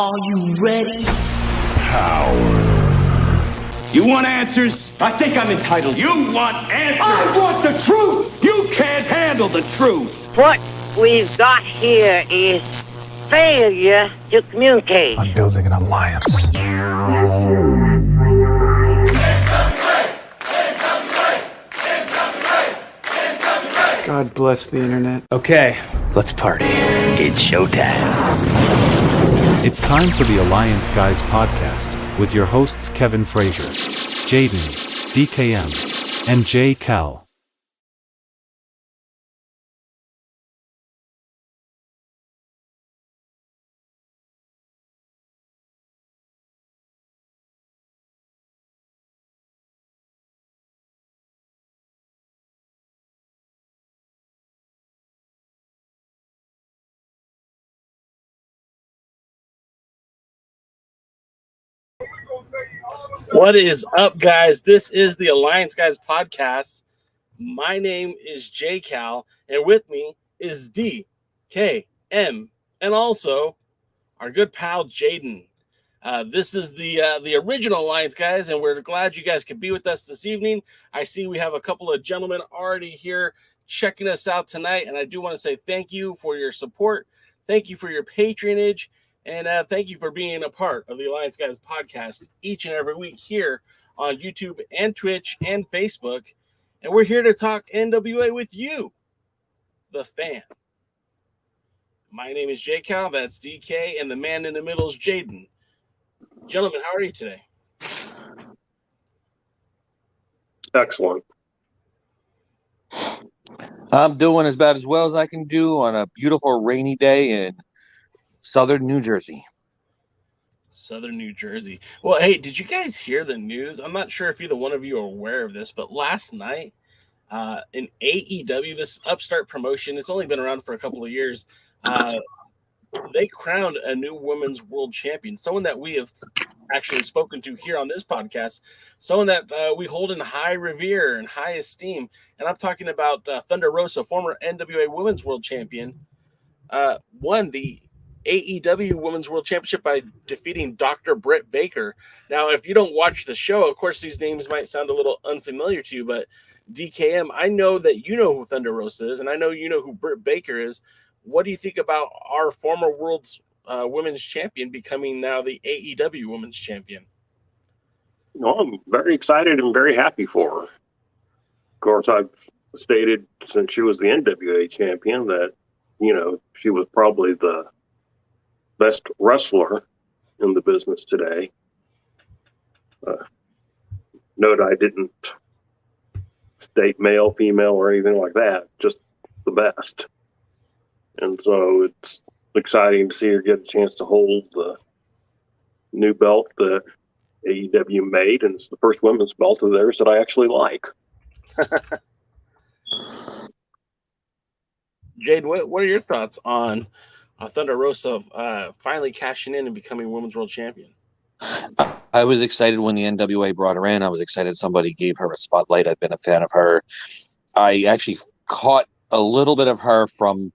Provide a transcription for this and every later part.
Are you ready? Power. You want answers? I think I'm entitled. You want answers? I want the truth! You can't handle the truth! What we've got here is failure to communicate. I'm building an alliance. God bless the internet. Okay, let's party. It's showtime. It's time for the Alliance Guys podcast, with your hosts Kevin Frazier, Jaden, DKM, and J. Cal. What is up, guys? This is the Alliance Guys podcast. My name is J. Cal, and with me is DKM, and also our good pal Jaden. This is the original Alliance Guys, and we're glad you guys could be with us this evening. I see we have a couple of gentlemen already here checking us out tonight, and I do want to say thank you for your support. Thank you for your patronage. And thank you for being a part of the Alliance Guys podcast each and every week here on YouTube and Twitch and Facebook. And we're here to talk NWA with you, the fan. My name is J. Cal, that's DK, and the man in the middle is Jaden. Gentlemen, how are you today? Excellent. I'm doing as bad as well as I can do on a beautiful rainy day in Southern New Jersey. Southern New Jersey. Well, hey, did you guys hear the news? I'm not sure if either one of you are aware of this, but last night in AEW, this upstart promotion, it's only been around for a couple of years, they crowned a new women's world champion, someone that we have actually spoken to here on this podcast, someone that we hold in high revere and high esteem. And I'm talking about Thunderosa, former NWA women's world champion, won the AEW Women's World Championship by defeating Dr. Bret Baker. Now, if you don't watch the show, of course, these names might sound a little unfamiliar to you, but DKM, I know that you know who Thunderosa is, and I know you know who Bret Baker is. What do you think about our former World's Women's Champion becoming now the AEW Women's Champion? No, I'm very excited and very happy for her. Of course, I've stated since she was the NWA champion that, you know, she was probably the best wrestler in the business today. Note I didn't state male, female, or anything like that, just the best. And so it's exciting to see her get a chance to hold the new belt that AEW made, and it's the first women's belt of theirs that I actually like. Jade, what are your thoughts on Thunderosa finally cashing in and becoming Women's World Champion? I was excited when the NWA brought her in. I was excited somebody gave her a spotlight. I've been a fan of her. I actually caught a little bit of her from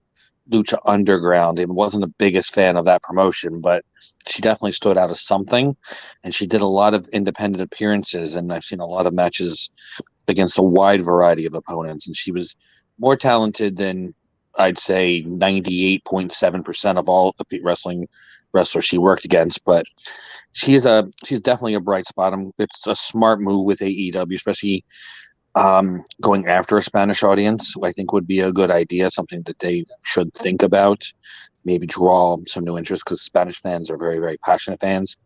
Lucha Underground and wasn't the biggest fan of that promotion, but she definitely stood out as something, and she did a lot of independent appearances, and I've seen a lot of matches against a wide variety of opponents, and she was more talented than I'd say 98.7% of all the wrestling wrestlers she worked against, but she's definitely a bright spot. It's a smart move with AEW, especially going after a Spanish audience. I think would be a good idea, something that they should think about, maybe draw some new interest, because Spanish fans are very, very passionate fans.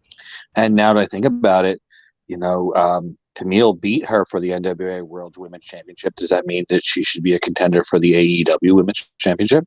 And now that I think about it, you know, Camille beat her for the NWA World Women's Championship. Does that mean that she should be a contender for the AEW Women's Championship?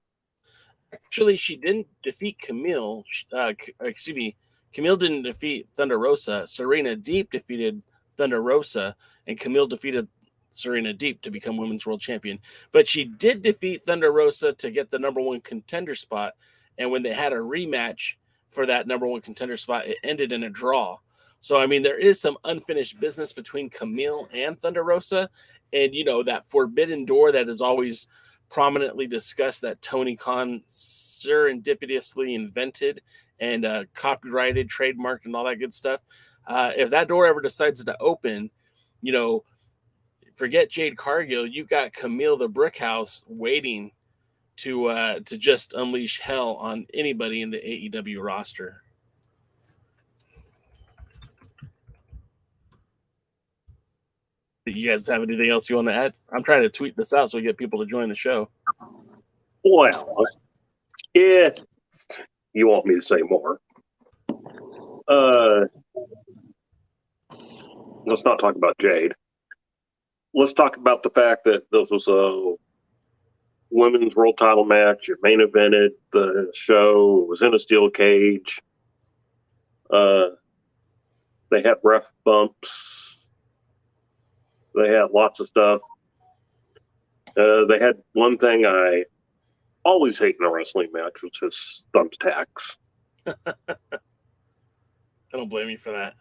Actually, she didn't defeat Camille. Camille didn't defeat Thunderosa. Serena Deep defeated Thunderosa, and Camille defeated Serena Deep to become Women's World Champion. But she did defeat Thunderosa to get the number one contender spot. And when they had a rematch for that number one contender spot, it ended in a draw. So, I mean, there is some unfinished business between Camille and Thunderosa. And, you know, that forbidden door that is always prominently discussed that Tony Khan serendipitously invented and copyrighted, trademarked, and all that good stuff. If that door ever decides to open, you know, forget Jade Cargill. You got Camille the Brickhouse waiting to just unleash hell on anybody in the AEW roster. You guys have anything else you want to add? I'm trying to tweet this out so we get people to join the show. Well, if you want me to say more, let's not talk about Jade. Let's talk about the fact that this was a women's world title match. It main evented the show. It was in a steel cage. They had ref bumps. They had lots of stuff. They had one thing I always hate in a wrestling match, which is thumbtacks. I don't blame you for that.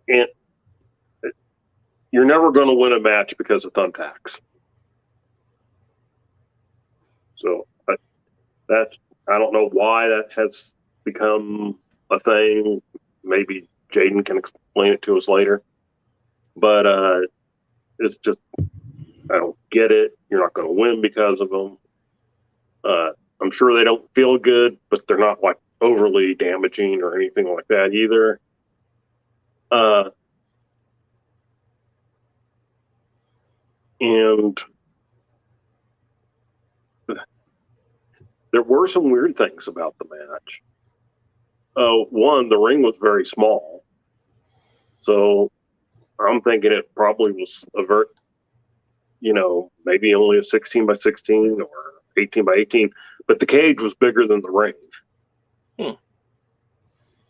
And you're never going to win a match because of thumbtacks. So I don't know why that has become a thing. Maybe Jaden can explain it to us later. But it's just, I don't get it. You're not going to win because of them. I'm sure they don't feel good, but they're not like overly damaging or anything like that either. And there were some weird things about the match. One, the ring was very small. So I'm thinking it probably was maybe only a 16 by 16 or 18 by 18, but the cage was bigger than the ring.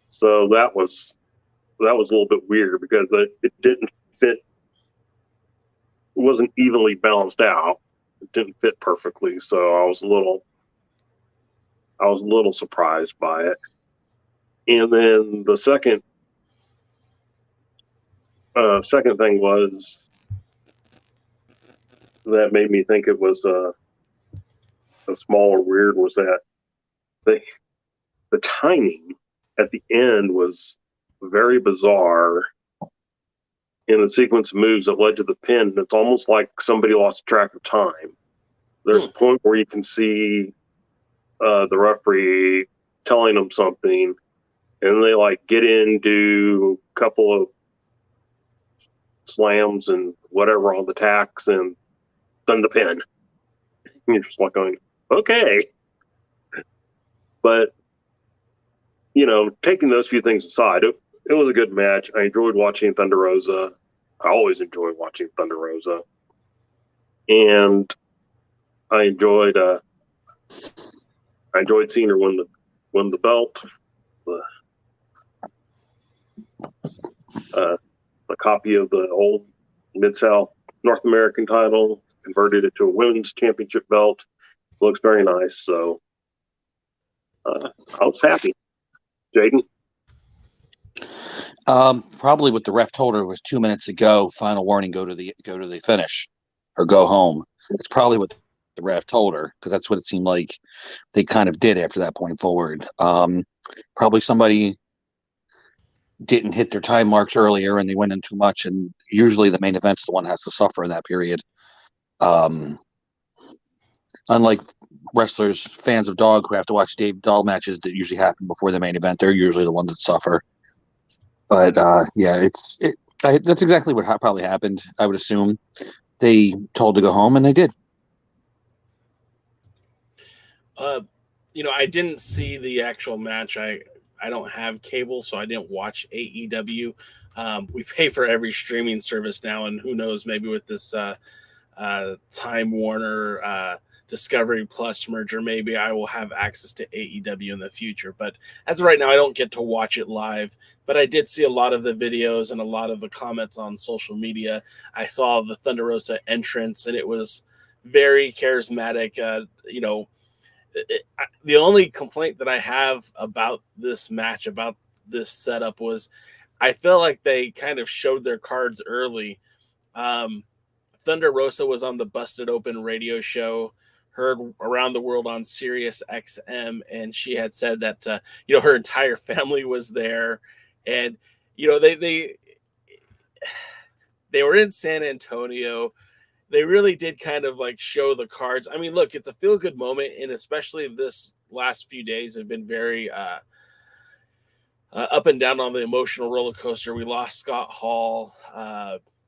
So that was a little bit weird because it didn't fit. It wasn't evenly balanced out. It didn't fit perfectly. So I was a little surprised by it. And then the second thing was that made me think it was a smaller weird was that the timing at the end was very bizarre in the sequence of moves that led to the pin. It's almost like somebody lost track of time. There's a point where you can see the referee telling them something, and they like get in, do a couple of slams and whatever on the tacks, and then the pin. And you're just like going, okay. But, taking those few things aside, it was a good match. I enjoyed watching Thunderosa. I always enjoy watching Thunderosa. And I enjoyed seeing her win the belt. A copy of the old Mid-South North American title, converted it to a women's championship belt. Looks very nice. So I was happy. Jaden? Probably what the ref told her was 2 minutes ago. Final warning: go to the finish, or go home. It's probably what the ref told her, because that's what it seemed like they kind of did after that point forward. Probably somebody didn't hit their time marks earlier, and they went in too much. And usually, the main event's the one that has to suffer in that period. Unlike wrestlers, fans of Dog, who have to watch Dave Dahl matches that usually happen before the main event, they're usually the ones that suffer. But that's exactly what probably happened. I would assume they told to go home, and they did. I didn't see the actual match. I don't have cable, so I didn't watch AEW. We pay for every streaming service now, and who knows, maybe with this Time Warner Discovery Plus merger, maybe I will have access to AEW in the future. But as of right now, I don't get to watch it live. But I did see a lot of the videos and a lot of the comments on social media. I saw the Thunderosa entrance, and it was very charismatic. The only complaint that I have about this match, about this setup, was I feel like they kind of showed their cards early. Thunderosa was on the Busted Open radio show. heard around the world on Sirius XM, and she had said that you know, her entire family was there, and you know, they were in San Antonio. They really did kind of like show the cards. I mean, look, it's a feel good moment, and especially this last few days have been very up and down on the emotional roller coaster. We lost Scott Hall.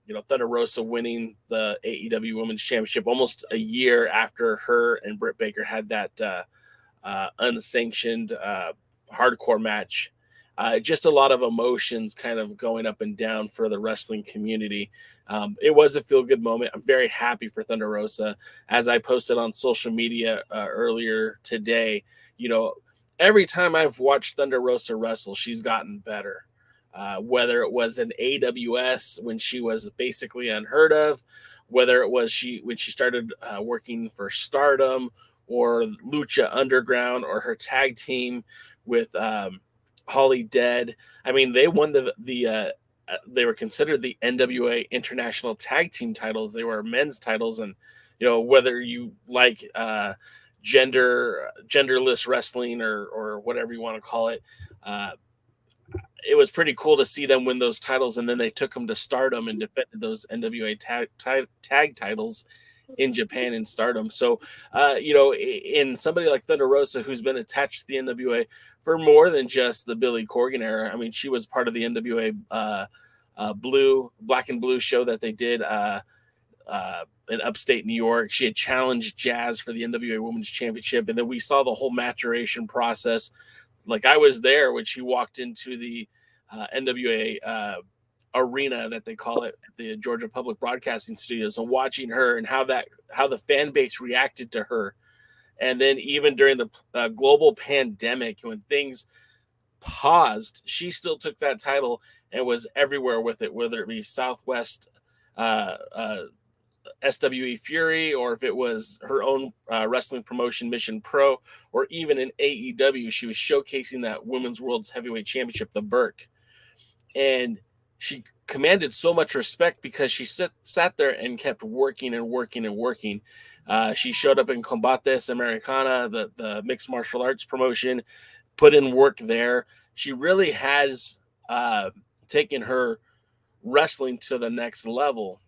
You know, Thunderosa winning the AEW Women's Championship almost a year after her and Britt Baker had that unsanctioned hardcore match. Just a lot of emotions kind of going up and down for the wrestling community. It was a feel-good moment. I'm very happy for Thunderosa. As I posted on social media earlier today, you know, every time I've watched Thunderosa wrestle, she's gotten better. Whether it was in AWS when she was basically unheard of, whether it was when she started working for Stardom or Lucha Underground or her tag team with Holly Dead. I mean, they won they were considered the NWA International Tag Team titles. They were men's titles, and you know, whether you like genderless wrestling or whatever you want to call it. It was pretty cool to see them win those titles, and then they took them to Stardom and defended those NWA tag titles in Japan and Stardom. So, you know, in somebody like Thunderosa, who's been attached to the NWA for more than just the Billy Corgan era. I mean, she was part of the NWA Black and Blue show that they did in upstate New York. She had challenged Jazz for the NWA Women's Championship, and then we saw the whole maturation process. Like, I was there when she walked into the NWA arena, that they call it, at the Georgia Public Broadcasting Studios, and watching her and how the fan base reacted to her. And then even during the global pandemic, when things paused, she still took that title and was everywhere with it, whether it be Southwest SWE Fury, or if it was her own wrestling promotion, Mission Pro, or even in AEW, she was showcasing that Women's Worlds Heavyweight Championship, the Burke. And she commanded so much respect because she sat there and kept working and working and working. She showed up in Combates Americana, the mixed martial arts promotion, put in work there. She really has taken her wrestling to the next level.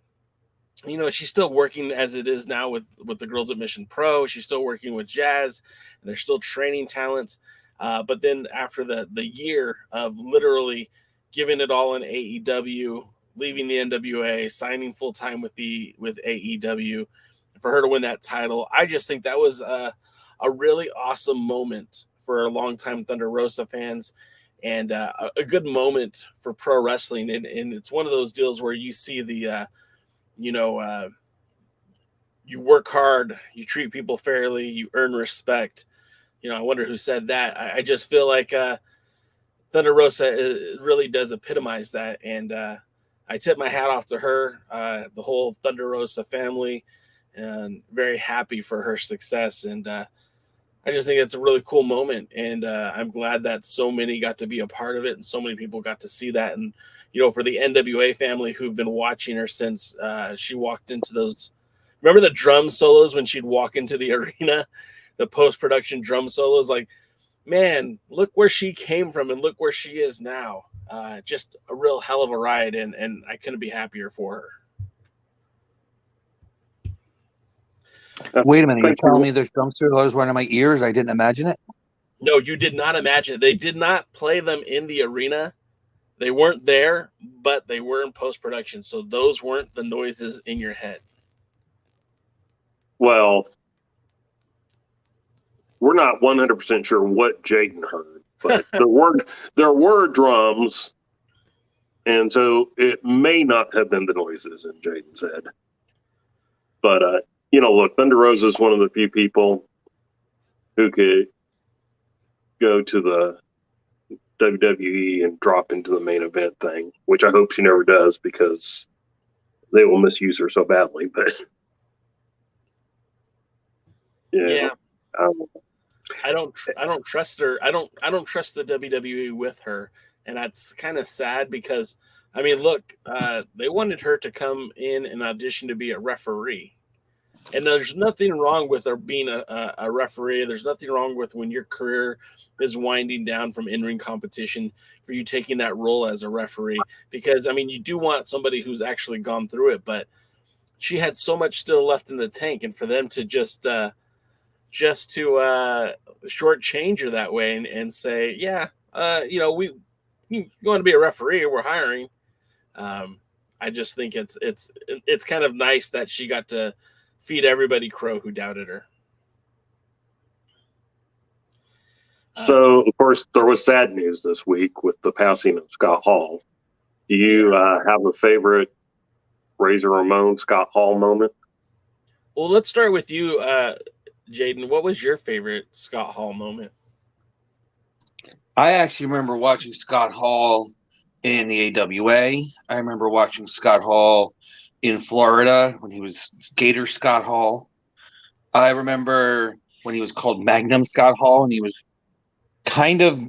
You know, she's still working as it is now with the girls at Mission Pro. She's still working with Jazz, and they're still training talents. But then after the year of literally giving it all in AEW, leaving the NWA, signing full time with AEW, for her to win that title, I just think that was a really awesome moment for longtime Thunderosa fans, and a good moment for pro wrestling. And it's one of those deals where you see the you work hard, you treat people fairly, you earn respect. You know, I wonder who said that. I just feel like Thunderosa really does epitomize that. And I tip my hat off to her, the whole Thunderosa family, and very happy for her success. And I just think it's a really cool moment. And I'm glad that so many got to be a part of it, and so many people got to see that. And, you know, for the NWA family who've been watching her since she walked into those, remember the drum solos when she'd walk into the arena, the post-production drum solos? Like, man, look where she came from and look where she is now. Just a real hell of a ride, and I couldn't be happier for her. Wait a minute, you're telling me there's drum solos running in my ears? I didn't imagine it? No, you did not imagine it. They did not play them in the arena. They weren't there, but they were in post-production, so those weren't the noises in your head. Well, we're not 100% sure what Jaden heard, but there were drums, and so it may not have been the noises in Jaden's head. But, you know, look, Thunderosa is one of the few people who could go to the WWE and drop into the main event thing, which I hope she never does because they will misuse her so badly. But yeah. I don't trust her. I don't trust the WWE with her, and that's kind of sad because, I mean, look, they wanted her to come in and audition to be a referee, And there's nothing wrong with being a referee. There's nothing wrong with when your career is winding down from in-ring competition for you taking that role as a referee. Because, I mean, you do want somebody who's actually gone through it, but she had so much still left in the tank. And for them to just to shortchange her that way and say, yeah, you want to be a referee, we're hiring. I just think it's kind of nice that she got to feed everybody crow who doubted her. So, of course, there was sad news this week with the passing of Scott Hall. Do you have a favorite Razor Ramon Scott Hall moment? Well, let's start with you, Jaden. What was your favorite Scott Hall moment? I actually remember watching Scott Hall in the AWA. I remember watching Scott Hall in Florida when he was Gator Scott Hall. I remember when he was called Magnum Scott Hall, and he was kind of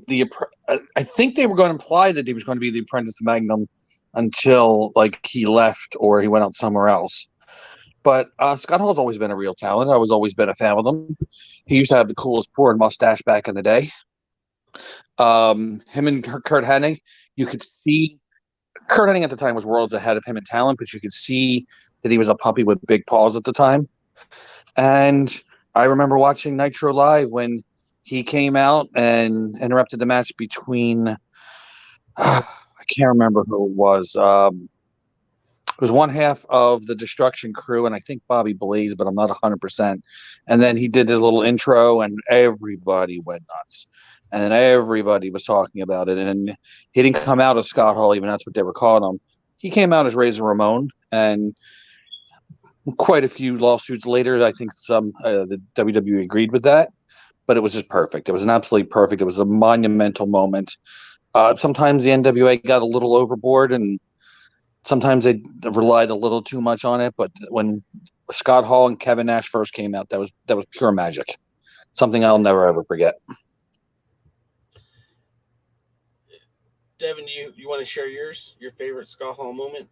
I think they were going to imply that he was going to be the apprentice of Magnum until he left or he went out somewhere else. But Scott Hall's always been a real talent. I was always been a fan of him. He used to have the coolest poured mustache back in the day. Him and Kurt Hennig, you could see Kurt Hennig at the time was worlds ahead of him in talent, but you could see that he was a puppy with big paws at the time. And I remember watching Nitro Live when he came out and interrupted the match between I can't remember who it was. It was one half of the Destruction Crew and I think Bobby Blaze, but I'm not 100%. And then he did his little intro and everybody went nuts. And everybody was talking about it. And he didn't come out as Scott Hall, even that's what they were calling him. He came out as Razor Ramon. And quite a few lawsuits later, I think the WWE agreed with that. But it was just perfect. It was an absolutely perfect. It was a monumental moment. Sometimes the NWA got a little overboard and sometimes they relied a little too much on it. But when Scott Hall and Kevin Nash first came out, that was pure magic. Something I'll never, ever forget. Devin, you want to share your favorite Scott Hall moment?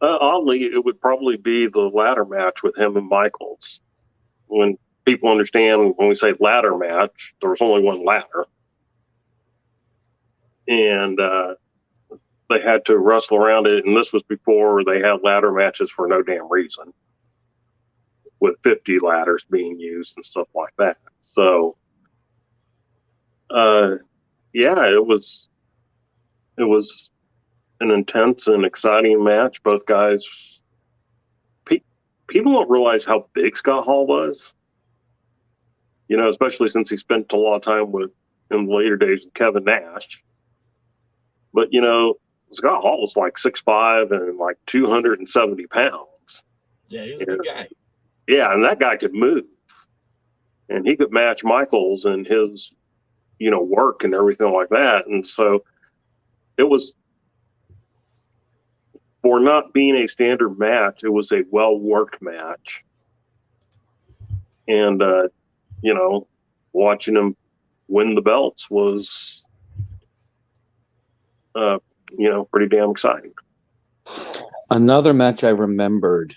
Oddly, it would probably be the ladder match with him and Michaels. When people understand when we say ladder match, there was only one ladder. And they had to wrestle around it. And this was before they had ladder matches for no damn reason, with 50 ladders being used and stuff like that. So, yeah, it was an intense and exciting match. Both guys, people don't realize how big Scott Hall was, especially since he spent a lot of time in the later days with Kevin Nash. But, Scott Hall was like 6'5" and like 270 pounds. Yeah, he's a big guy. Yeah, and that guy could move. And he could match Michaels and his work and everything like that. And so it was, for not being a standard match, it was a well-worked match. And, watching him win the belts was, pretty damn exciting. Another match I remembered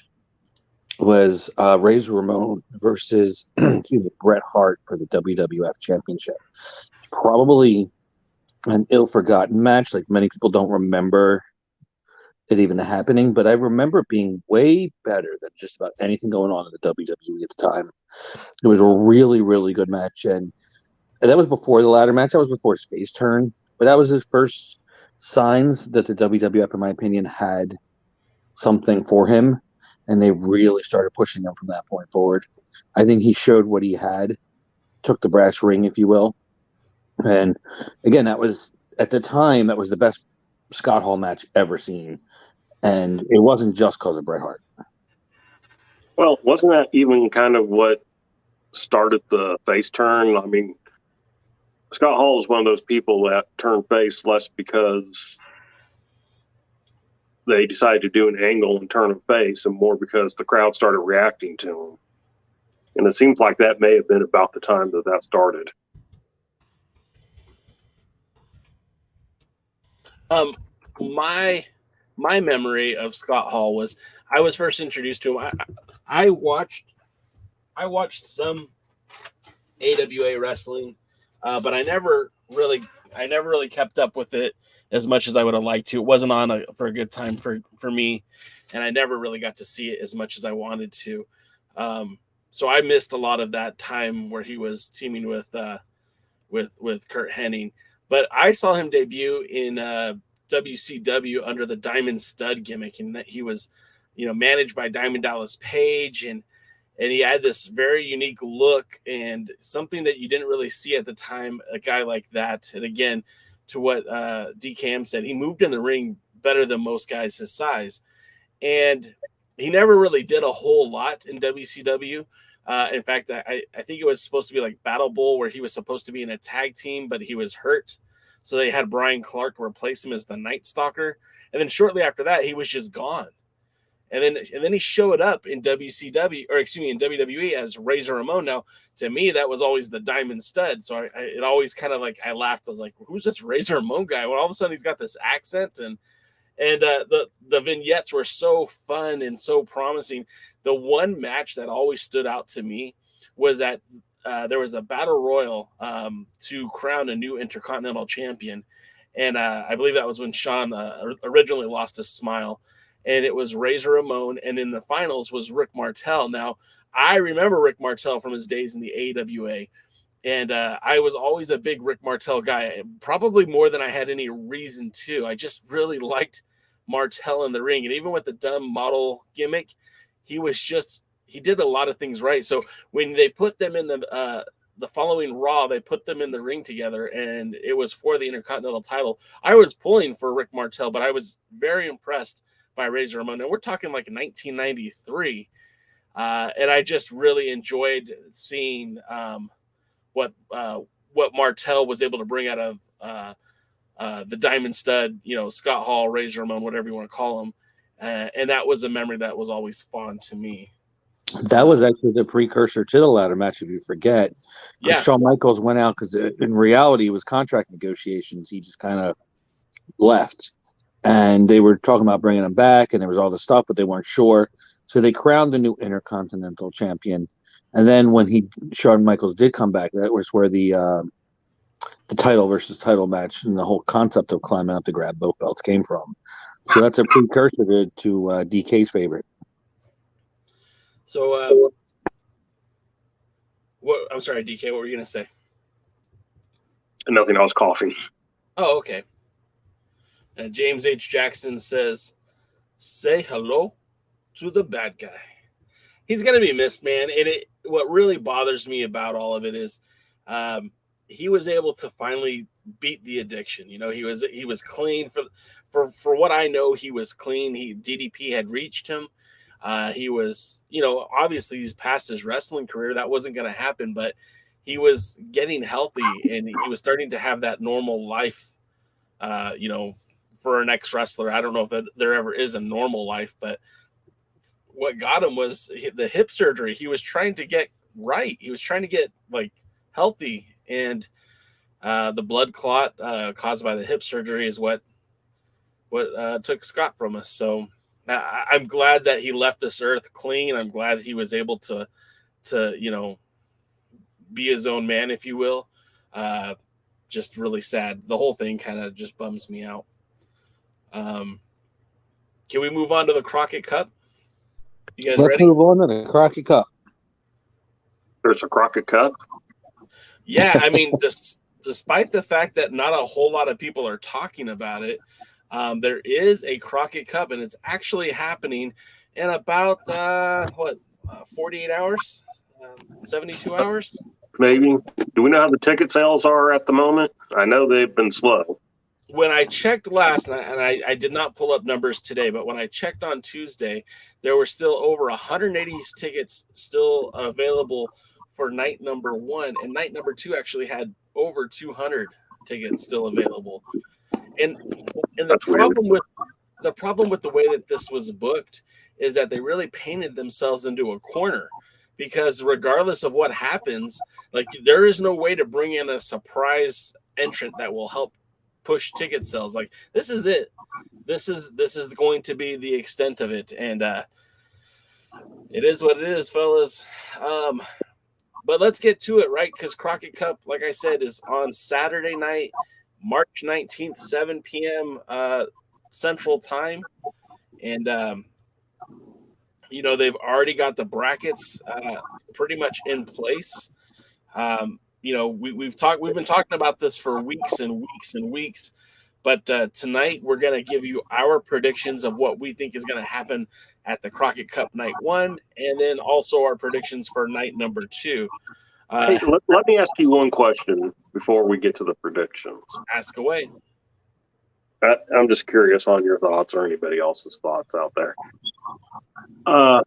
was Razor Ramon versus Bret Hart for the WWF Championship. It's probably an ill-forgotten match. Like, many people don't remember it even happening, but I remember it being way better than just about anything going on in the WWE at the time. It was a really, really good match, and that was before the ladder match. That was before his face turn, but that was his first signs that the WWF, in my opinion, had something for him, and they really started pushing him from that point forward. I think he showed what he had, took the brass ring, if you will. And again, that was, at the time, that was the best Scott Hall match ever seen. And it wasn't just because of Bret Hart. Well, wasn't that even kind of what started the face turn? I mean, Scott Hall is one of those people that turned face less because they decided to do an angle and turn him face, and more because the crowd started reacting to him. And it seems like that may have been about the time that started. My my memory of Scott Hall was I was first introduced to him. I watched some AWA wrestling, but I never really kept up with it as much as I would have liked to. It wasn't on for a good time for me, and I never really got to see it as much as I wanted to. So I missed a lot of that time where he was teaming with Kurt Hennig. But I saw him debut in WCW under the Diamond Stud gimmick, and that he was, managed by Diamond Dallas Page, and he had this very unique look and something that you didn't really see at the time, a guy like that. And again, to what DKM said, he moved in the ring better than most guys his size. And he never really did a whole lot in WCW. In fact, I think it was supposed to be like Battle Bowl, where he was supposed to be in a tag team, but he was hurt. So they had Brian Clark replace him as the Night Stalker. And then shortly after that, he was just gone. And then he showed up in in WWE as Razor Ramon. Now, to me, that was always the Diamond Stud. So it always kind of like, I laughed. I was like, who's this Razor Ramon guy? Well, all of a sudden he's got this accent, and the vignettes were so fun and so promising. The one match that always stood out to me was that there was a battle royal to crown a new Intercontinental Champion. And I believe that was when Sean originally lost his smile. And it was Razor Ramon, and in the finals was Rick Martel. Now, I remember Rick Martel from his days in the AWA, and I was always a big Rick Martel guy, probably more than I had any reason to. I just really liked Martel in the ring, and even with the dumb model gimmick, he did a lot of things right. So when they put them in the following Raw, they put them in the ring together, and it was for the Intercontinental title. I was pulling for Rick Martel, but I was very impressed by Razor Ramon. And we're talking like 1993. And I just really enjoyed seeing what Martel was able to bring out of the Diamond Stud, Scott Hall, Razor Ramon, whatever you want to call him. And that was a memory that was always fond to me. That was actually the precursor to the ladder match, if you forget. Yeah. Shawn Michaels went out because in reality it was contract negotiations. He just kind of left. And they were talking about bringing him back, and there was all this stuff, but they weren't sure. So they crowned the new Intercontinental Champion. And then when Shawn Michaels did come back, that was where the title versus title match and the whole concept of climbing up to grab both belts came from. So that's a precursor to DK's favorite. So, I'm sorry, DK, what were you going to say? Nothing, I was coughing. Oh, okay. James H. Jackson says, say hello to the bad guy. He's going to be missed, man. And what really bothers me about all of it is he was able to finally beat the addiction. He was clean for what I know. He was clean. DDP had reached him. He was, obviously he's past his wrestling career. That wasn't going to happen, but he was getting healthy, and he was starting to have that normal life, for an ex-wrestler. I don't know if there ever is a normal life, but what got him was the hip surgery. He was trying to get right. He was trying to get healthy, and the blood clot caused by the hip surgery is what took Scott from us. So I'm glad that he left this earth clean. I'm glad he was able to be his own man, if you will. Just really sad. The whole thing kind of just bums me out. Can we move on to the Crockett Cup? You guys ready? Let's move on to the Crockett Cup. There's a Crockett Cup? Yeah, I mean, despite the fact that not a whole lot of people are talking about it, there is a Crockett Cup, and it's actually happening in about 48 hours, 72 hours. Maybe. Do we know how the ticket sales are at the moment? I know they've been slow. When I checked last night, and I did not pull up numbers today, but when I checked on Tuesday, there were still over 180 tickets still available for night number 1, and night number 2 actually had over 200 tickets still available. And the problem with the way that this was booked is that they really painted themselves into a corner, because regardless of what happens, there is no way to bring in a surprise entrant that will help push ticket sales. Like, this is it. This is going to be the extent of it, and it is what it is, fellas. But let's get to it, right? Because Crockett Cup, like I said, is on Saturday night, March 19th, 7 p.m. Central Time. And, they've already got the brackets pretty much in place. We've been talking about this for weeks and weeks and weeks. But tonight we're going to give you our predictions of what we think is going to happen at the Crockett Cup night 1, and then also our predictions for night number 2. Hey, let me ask you one question before we get to the predictions. Ask away. I'm just curious on your thoughts or anybody else's thoughts out there. Do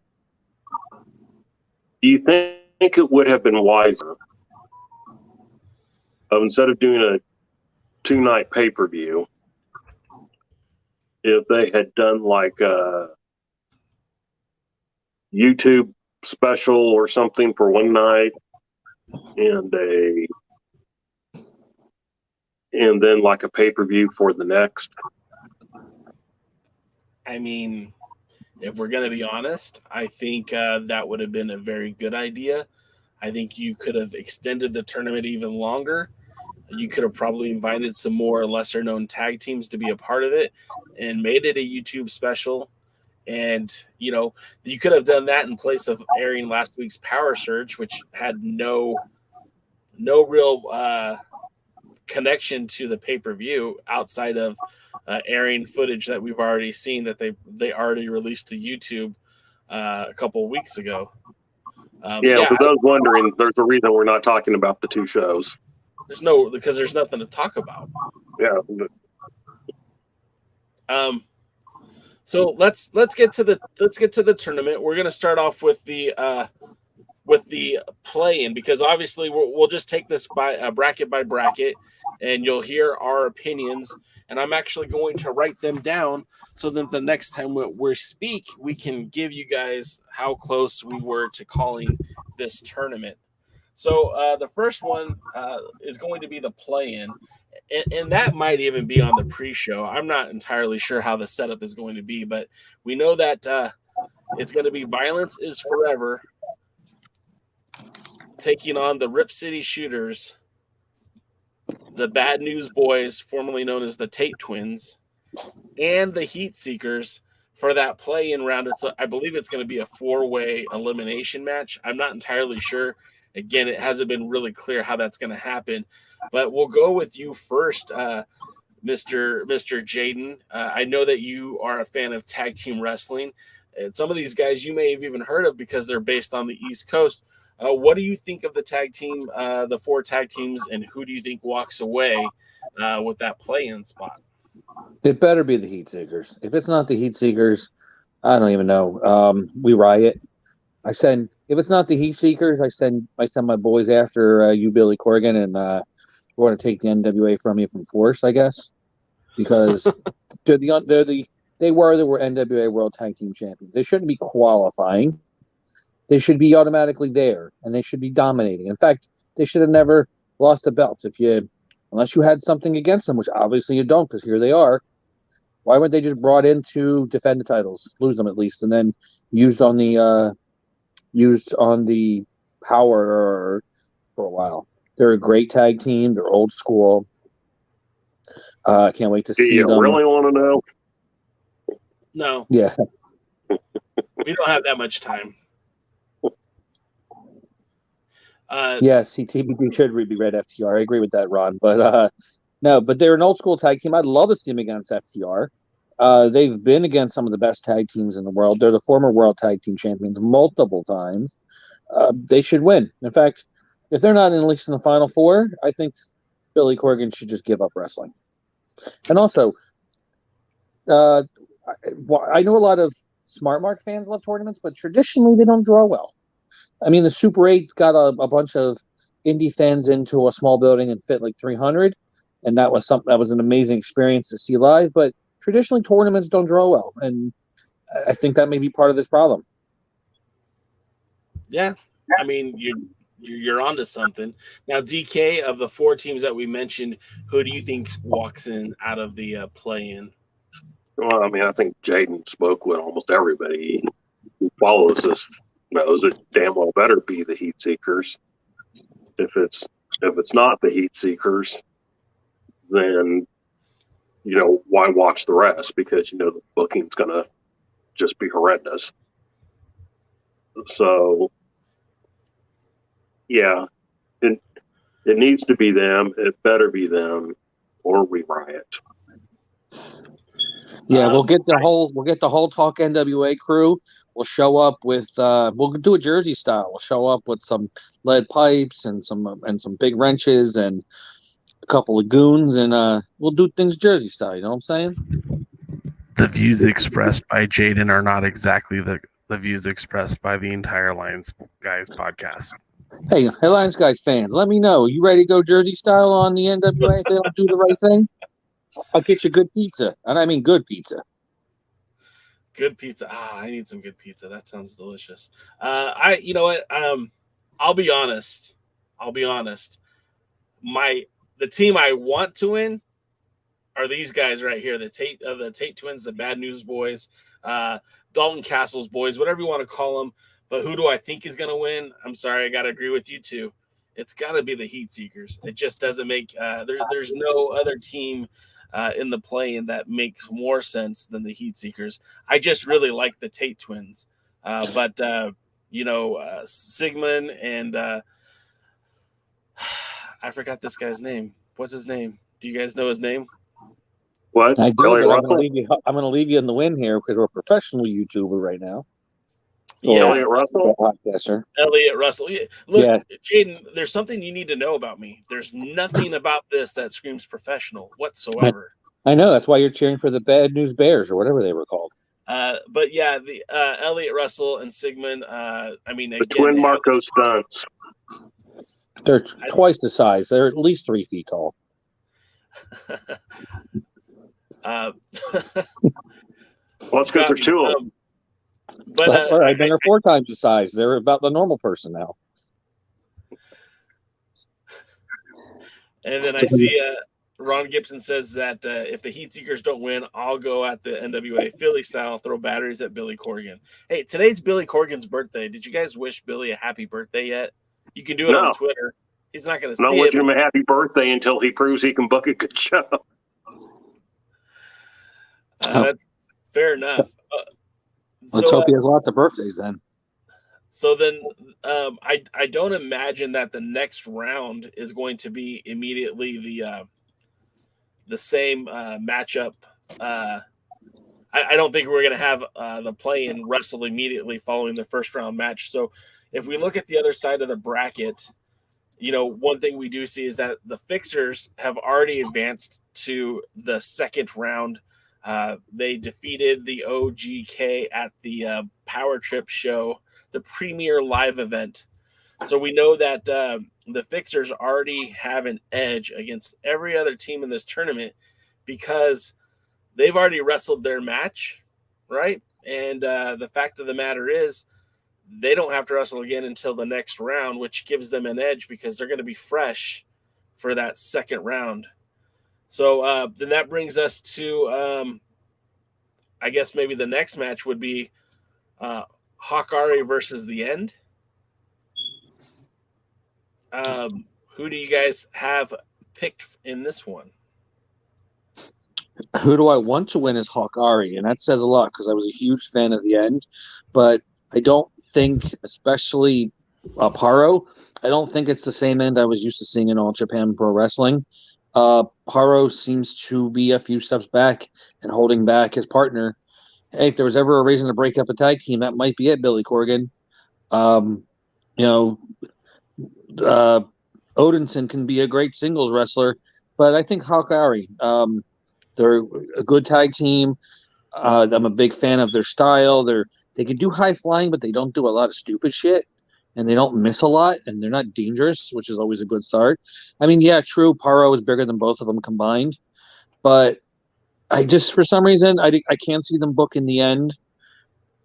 you think it would have been wiser instead of doing a 2-night pay-per-view if they had done like a YouTube special or something for one night and then like a pay-per-view for the next? I mean, if we're going to be honest, I think that would have been a very good idea. I think you could have extended the tournament even longer. You could have probably invited some more lesser-known tag teams to be a part of it and made it a YouTube special. And, you could have done that in place of airing last week's Power Surge, which had no real connection to the pay-per-view outside of airing footage that we've already seen that they already released to YouTube a couple of weeks ago. For those wondering, there's a reason we're not talking about the 2 shows. Because there's nothing to talk about. Yeah. So let's get to the tournament. We're gonna start off with the play-in, because obviously we'll just take this by bracket by bracket, and you'll hear our opinions. And I'm actually going to write them down so that the next time we speak, we can give you guys how close we were to calling this tournament. So the first one is going to be the play-in, and that might even be on the pre-show. I'm not entirely sure how the setup is going to be, but we know that it's going to be Violence is Forever taking on the Rip City Shooters, the Bad News Boys, formerly known as the Tate Twins, and the Heat Seekers for that play-in round. I believe it's going to be a 4-way elimination match. I'm not entirely sure. Again, it hasn't been really clear how that's going to happen, but we'll go with you first, Mr. Jaden. I know that you are a fan of tag team wrestling, and some of these guys you may have even heard of because they're based on the East Coast. What do you think of the tag team, the 4 tag teams, and who do you think walks away with that play-in spot? It better be the Heat Seekers. If it's not the Heat Seekers, I don't even know. We riot. If it's not the Heat Seekers, I send my boys after you, Billy Corgan, and we're going to take the NWA from you from force, I guess, because they were NWA World Tag Team Champions. They shouldn't be qualifying. They should be automatically there, and they should be dominating. In fact, they should have never lost the belts unless you had something against them, which obviously you don't, because here they are. Why weren't they just brought in to defend the titles, lose them at least, and then used on the POWERRR for a while? They're a great tag team. They're old school. I can't wait to see them. Do you really want to know? No. Yeah. We don't have that much time. TBD should be Red FTR. I agree with that, Ron. But but they're an old school tag team. I'd love to see them against FTR. They've been against some of the best tag teams in the world. They're the former World Tag Team Champions multiple times. They should win. In fact, if they're not at least in the Final 4, I think Billy Corgan should just give up wrestling. And also, I know a lot of Smart Mark fans love tournaments, but traditionally they don't draw well. I mean, the Super 8 got a bunch of indie fans into a small building and fit like 300, and that was an amazing experience to see live. But traditionally, tournaments don't draw well, and I think that may be part of this problem. Yeah, I mean, you're onto something. Now, DK, of the 4 teams that we mentioned, who do you think walks in out of the play-in? Well, I mean, I think Jaden spoke with almost everybody who follows this knows it damn well better be the Heat Seekers. If it's not the Heat Seekers, then why watch the rest? Because the booking's gonna just be horrendous. So yeah, it needs to be them. It better be them, or we riot. Yeah, we'll get the whole Talk NWA crew. We'll show up with we'll do a Jersey style. We'll show up with some lead pipes and some big wrenches and a couple of goons, and we'll do things Jersey style. You know what I'm saying? The views expressed by Jaden are not exactly the views expressed by the entire Alliance Guys podcast. Hey, Alliance Guys fans, let me know. You ready to go Jersey style on the NWA if they don't do the right thing? I'll get you good pizza, and I mean good pizza. Good pizza. I need some good pizza. That sounds delicious. You know what? I'll be honest. The team I want to win are these guys right here, the Tate twins, the Bad News Boys, Dalton Castle's boys, whatever you want to call them. But who do I think is going to win? I'm sorry, I got to agree with you too. It's got to be the Heat Seekers. It just doesn't make there's no other team in the play-in that makes more sense than the Heat Seekers. I just really like the Tate twins. But Sigmund and I forgot this guy's name. What's his name? Do you guys know his name? What? I do, Elliot but Russell? I'm going to leave you in the wind here because we're a professional YouTuber right now. Yeah. Elliot Russell? Podcaster. Elliot Russell. Look, Yeah. Jaden, there's something you need to know about me. There's nothing about this that screams professional whatsoever. I know. That's why you're cheering for the Bad News Bears or whatever they were called. But yeah, the Elliot Russell and Sigmund. The twin Marco Stunts. They're twice the size. They're at least 3 feet tall. Well, it's because there's 2 of them. But all right, then they're 4 times the size. They're about the normal person now. And then I see Ron Gibson says that if the Heat Seekers don't win, I'll go at the NWA Philly style, throw batteries at Billy Corgan. Hey, today's Billy Corgan's birthday. Did you guys wish Billy a happy birthday yet? You can do it on Twitter. He's not going to see it. I'm not wishing him a happy birthday until he proves he can book a good show. That's fair enough. Let's hope he has lots of birthdays then. So then I don't imagine that the next round is going to be immediately the same matchup. I don't think we're going to have the play-in wrestle immediately following the first round match. So if we look at the other side of the bracket, one thing we do see is that the Fixers have already advanced to the second round. They defeated the OGK at the Power Trip show, the premier live event. So we know that the Fixers already have an edge against every other team in this tournament because they've already wrestled their match, right? And the fact of the matter is they don't have to wrestle again until the next round, which gives them an edge because they're going to be fresh for that second round. So then that brings us to, I guess maybe the next match would be Hawkari versus The End. Who do you guys have picked in this one? Who do I want to win is Hawkari, and that says a lot because I was a huge fan of The End, but I don't think, especially Paro, I don't think it's the same End I was used to seeing in All Japan Pro Wrestling. Paro seems to be a few steps back and holding back his partner. Hey, if there was ever a reason to break up a tag team, that might be it, Billy Corgan. Odinson can be a great singles wrestler, but I think Hawkari, they're a good tag team. I'm a big fan of their style. They can do high flying, but they don't do a lot of stupid shit, and they don't miss a lot, and they're not dangerous, which is always a good start. I mean, yeah, true, Paro is bigger than both of them combined, but I just, for some reason, I can't see them book in The End.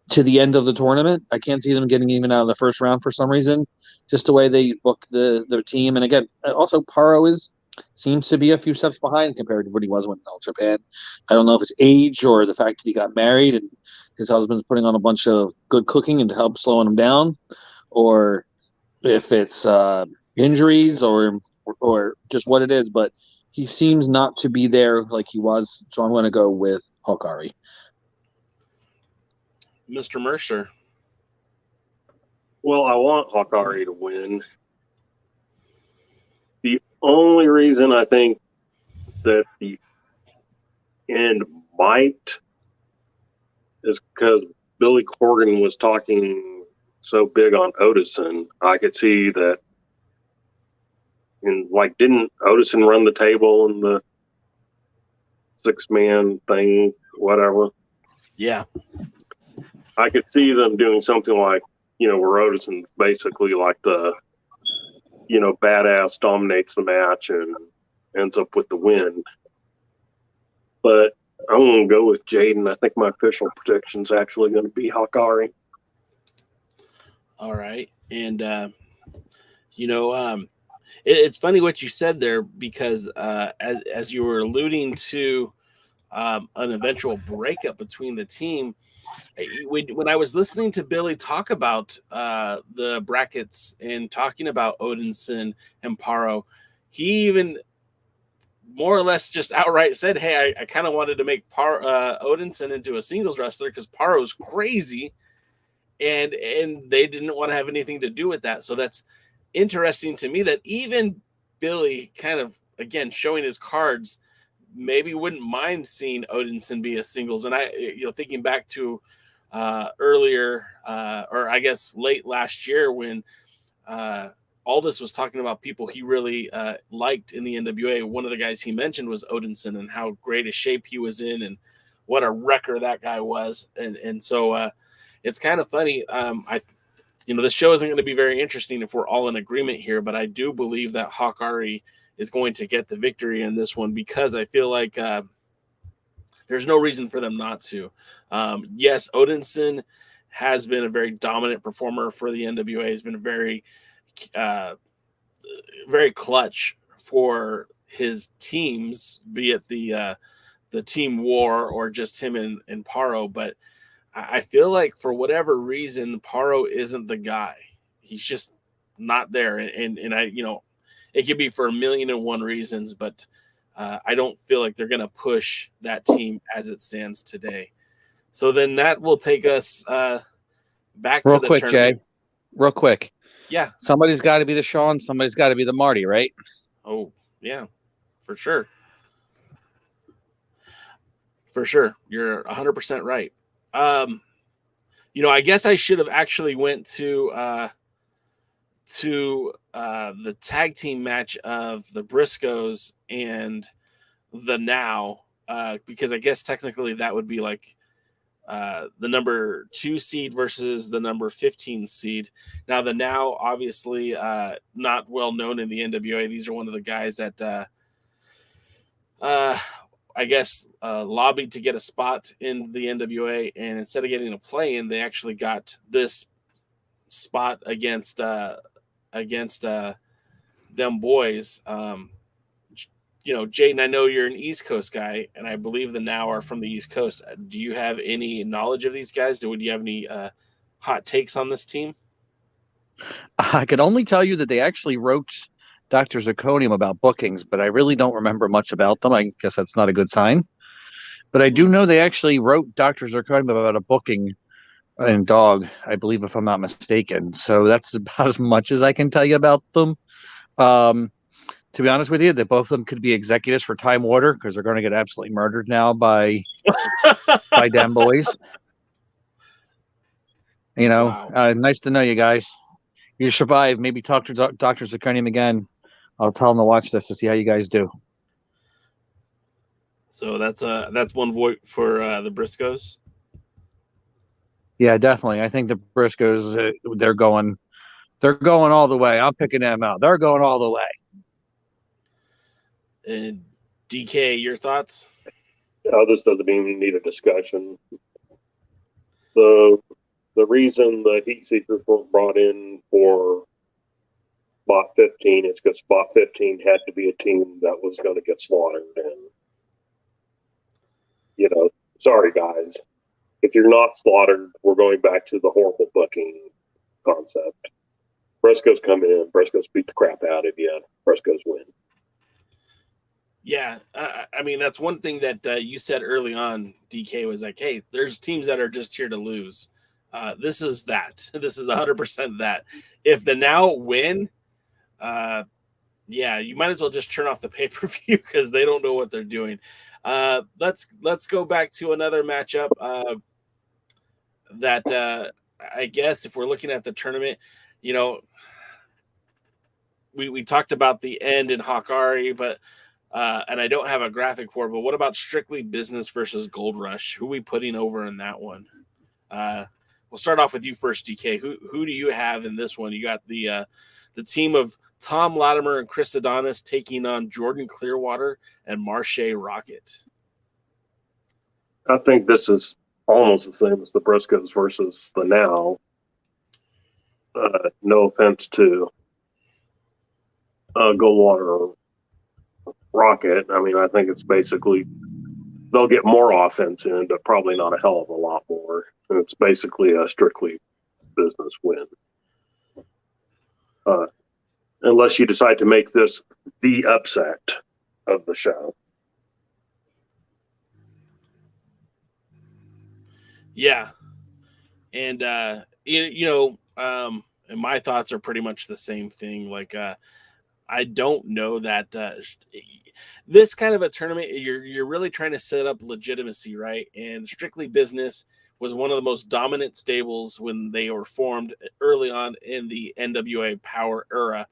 to the end of the tournament. I can't see them getting even out of the first round for some reason, just the way they book their team. And again, also Paro seems to be a few steps behind compared to what he was when All Japan. I don't know if it's age or the fact that he got married and his husband's putting on a bunch of good cooking and to help slowing him down, or if it's injuries or just what it is. But he seems not to be there like he was. So I'm going to go with Hikari. Mr. Mercer. Well, I want Hikari to win. The only reason I think that the end might is because Billy Corgan was talking so big on Odison. I could see that, and like, didn't Odison run the table in the 6-man thing, whatever? Yeah. I could see them doing something like, where Odison basically like the, badass dominates the match and ends up with the win. But I'm going to go with Jaden. I think my official prediction is actually going to be Hikari. All right. And, it's funny what you said there, because as you were alluding to an eventual breakup between the team, when I was listening to Billy talk about the brackets and talking about Odinson and Paro, he even more or less just outright said, hey, I kind of wanted to make Odinson into a singles wrestler because Paro's crazy, and they didn't want to have anything to do with that. So that's interesting to me that even Billy kind of, again, showing his cards, maybe wouldn't mind seeing Odinson be a singles. And I, thinking back to earlier, or I guess late last year, when Aldis was talking about people he really liked in the NWA. One of the guys he mentioned was Odinson and how great a shape he was in and what a wrecker that guy was. And so it's kind of funny. This show isn't going to be very interesting if we're all in agreement here, but I do believe that Hikari is going to get the victory in this one, because I feel like there's no reason for them not to. Yes, Odinson has been a very dominant performer for the NWA. He's been very clutch for his teams, be it the team war or just him and Paro. But I feel like for whatever reason, Paro isn't the guy. He's just not there. And I, it could be for 1,000,001 reasons, but I don't feel like they're going to push that team as it stands today. So then that will take us back Real to the quick, tournament. Jay. Real quick. Yeah. Somebody's got to be the Shawn. Somebody's got to be the Marty, right? Oh, yeah, for sure. For sure. You're 100% right. I guess I should have actually went to the tag team match of the Briscoes and the Now, because I guess technically that would be like the number 2 seed versus the number 15 seed. Now, the Now, obviously not well known in the NWA. These are one of the guys that I guess lobbied to get a spot in the NWA, and instead of getting a play-in, they actually got this spot against them boys. Jaden, I know you're an East Coast guy, and I believe the Now are from the East Coast. Do you have any knowledge of these guys? Would you have any hot takes on this team? I could only tell you that they actually wrote Dr. Zirconium about bookings, but I really don't remember much about them. I guess that's not a good sign. But I do know they actually wrote Dr. Zirconium about a booking in Dog, I believe, if I'm not mistaken. So that's about as much as I can tell you about them. To be honest with you, that both of them could be executives for Time Warner, because they're going to get absolutely murdered now by damn boys. Wow. Nice to know you guys. You survive. Maybe talk to Dr. Zirconium again. I'll tell him to watch this to see how you guys do. So that's one vote for the Briscoes. Yeah, definitely. I think the Briscoes, they're going all the way. I'm picking them out. They're going all the way. And DK, your thoughts? Oh, this doesn't even need a discussion. the reason the Heat Seekers were brought in for Spot 15 is because Spot 15 had to be a team that was going to get slaughtered. And, sorry, guys. If you're not slaughtered, we're going back to the horrible booking concept. Briscoes come in, Briscoes beat the crap out of you, Briscoes win. Yeah, I mean, that's one thing that you said early on, DK, was like, hey, there's teams that are just here to lose. This is that. This is 100% that. If the Now win, you might as well just turn off the pay-per-view because they don't know what they're doing. Let's go back to another matchup that I guess if we're looking at the tournament, we talked about the end in Hakari, but and I don't have a graphic for it, but what about Strictly Business versus Gold Rush? Who are we putting over in that one? We'll start off with you first, DK. Who do you have in this one? You got the team of Tom Latimer and Chris Adonis taking on Jordan Clearwater and Marche Rocket. I think this is almost the same as the Briscoes versus the Now. No offense to Goldwater or Rocket. I mean, I think it's basically they'll get more offense in, but probably not a hell of a lot more. And it's basically a Strictly Business win. Unless you decide to make this the upset of the show. Yeah. And, and my thoughts are pretty much the same thing. Like, I don't know that this kind of a tournament, you're really trying to set up legitimacy, right? And Strictly Business was one of the most dominant stables when they were formed early on in the NWA Power era.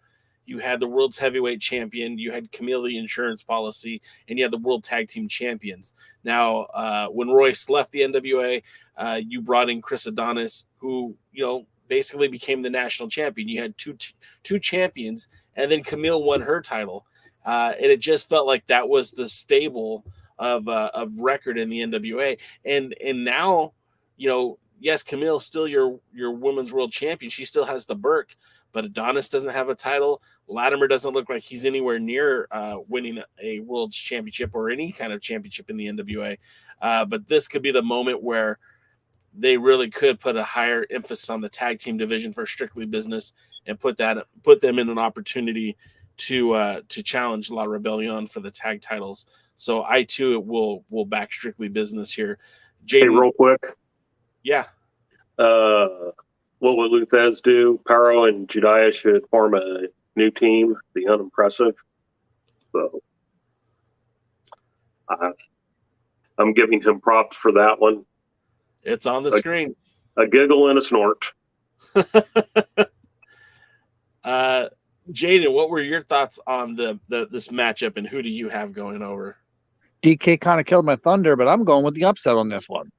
You had the World's Heavyweight Champion, you had Camille the Insurance Policy, and you had the World Tag Team Champions. Now, when Royce left the NWA, you brought in Chris Adonis, who, basically became the national champion. You had two champions, and then Camille won her title. And it just felt like that was the stable of record in the NWA. And now, yes, Camille's still your women's world champion. She still has the Burke, but Adonis doesn't have a title. Latimer doesn't look like he's anywhere near winning a world's championship or any kind of championship in the NWA. But this could be the moment where they really could put a higher emphasis on the tag team division for Strictly Business and put them in an opportunity to challenge La Rebellion for the tag titles. So I too will back Strictly Business here. Hey, real quick. Yeah. What would Luthez do? Paro and Judea should form a new team, the Unimpressive. So I'm giving him props for that one. It's on the screen. A giggle and a snort. Jaden, what were your thoughts on this matchup, and who do you have going over? DK kind of killed my thunder, but I'm going with the upset on this one.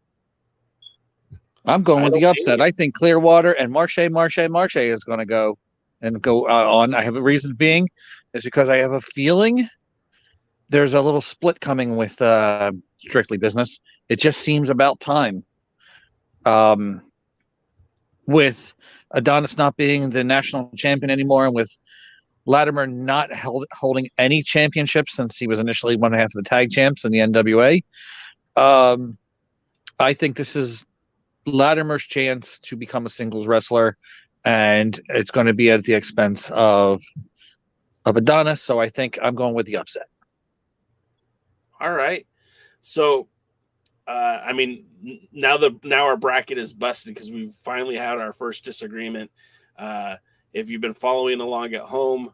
I'm going with the upset. I think Clearwater and Marche is going to go on. I have a reason being is because I have a feeling there's a little split coming with Strictly Business. It just seems about time. With Adonis not being the national champion anymore, and with Latimer not holding any championships since he was initially one half of the tag champs in the NWA, I think this is Latimer's chance to become a singles wrestler, and it's going to be at the expense of Adonis. So I think I'm going with the upset. All right. So, now our bracket is busted because we've finally had our first disagreement. If you've been following along at home,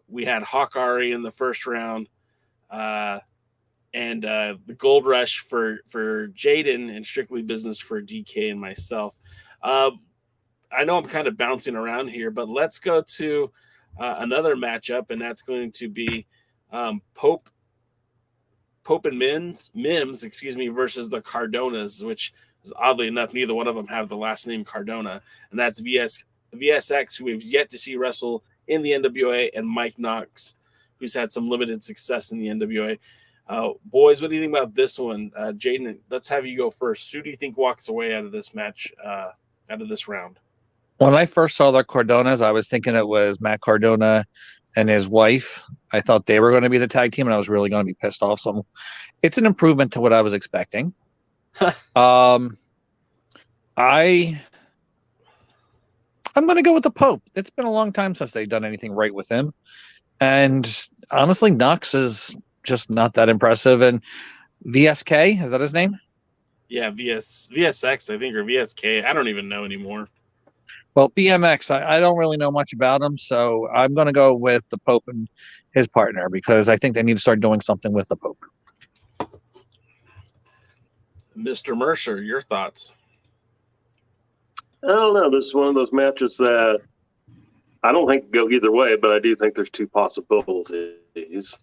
we had Hakari in the first round, and the Gold Rush for Jaden and Strictly Business for DK and myself. I know I'm kind of bouncing around here, but let's go to another matchup, and that's going to be Pope and Mims, versus the Cardonas, which is oddly enough, neither one of them have the last name Cardona, and that's VSX, who we've yet to see wrestle in the NWA, and Mike Knox, who's had some limited success in the NWA. Boys, what do you think about this one? Jaden, let's have you go first. Who do you think walks away out of this match, out of this round? When I first saw the Cardonas, I was thinking it was Matt Cardona and his wife. I thought they were going to be the tag team, and I was really going to be pissed off. So it's an improvement to what I was expecting. I'm going to go with the Pope. It's been a long time since they've done anything right with him. And honestly, Knox is just not that impressive. And VSK, is that his name? Yeah, VSX, I think, or VSK. I don't even know anymore. Well, BMX, I don't really know much about him, so I'm going to go with the Pope and his partner because I think they need to start doing something with the Pope. Mr. Mercer, your thoughts? I don't know. This is one of those matches that I don't think go either way, but I do think there's two possibilities.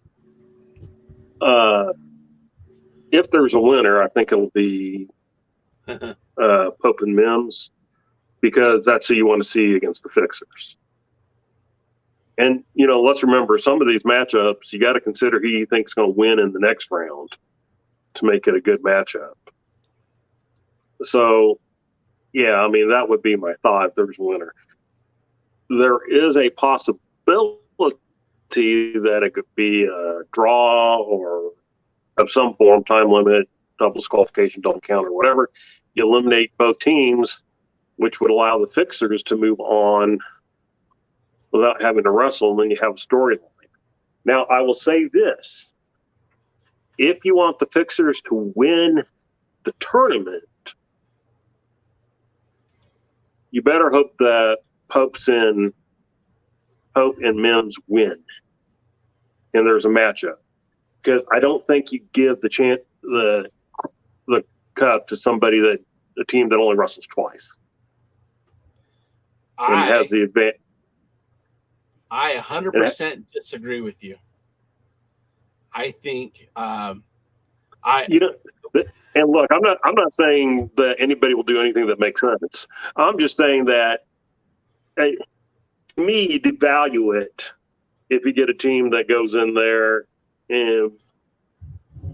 If there's a winner, I think it'll be Pope and Mims, because that's who you want to see against the Fixers. And, let's remember some of these matchups, you got to consider who you think is going to win in the next round to make it a good matchup. So, yeah, I mean, that would be my thought if there was a winner. There is a possibility that it could be a draw or of some form, time limit, double disqualification, double count, or whatever. You eliminate both teams, which would allow the Fixers to move on without having to wrestle, and then you have a storyline. Now, I will say this. If you want the Fixers to win the tournament, you better hope that Pope and Mims win, and there's a matchup. Because I don't think you give the cup to somebody a team that only wrestles twice. And has the advantage. I 100% disagree with you. I think and look, I'm not saying that anybody will do anything that makes sense. I'm just saying that to me, you devalue it if you get a team that goes in there and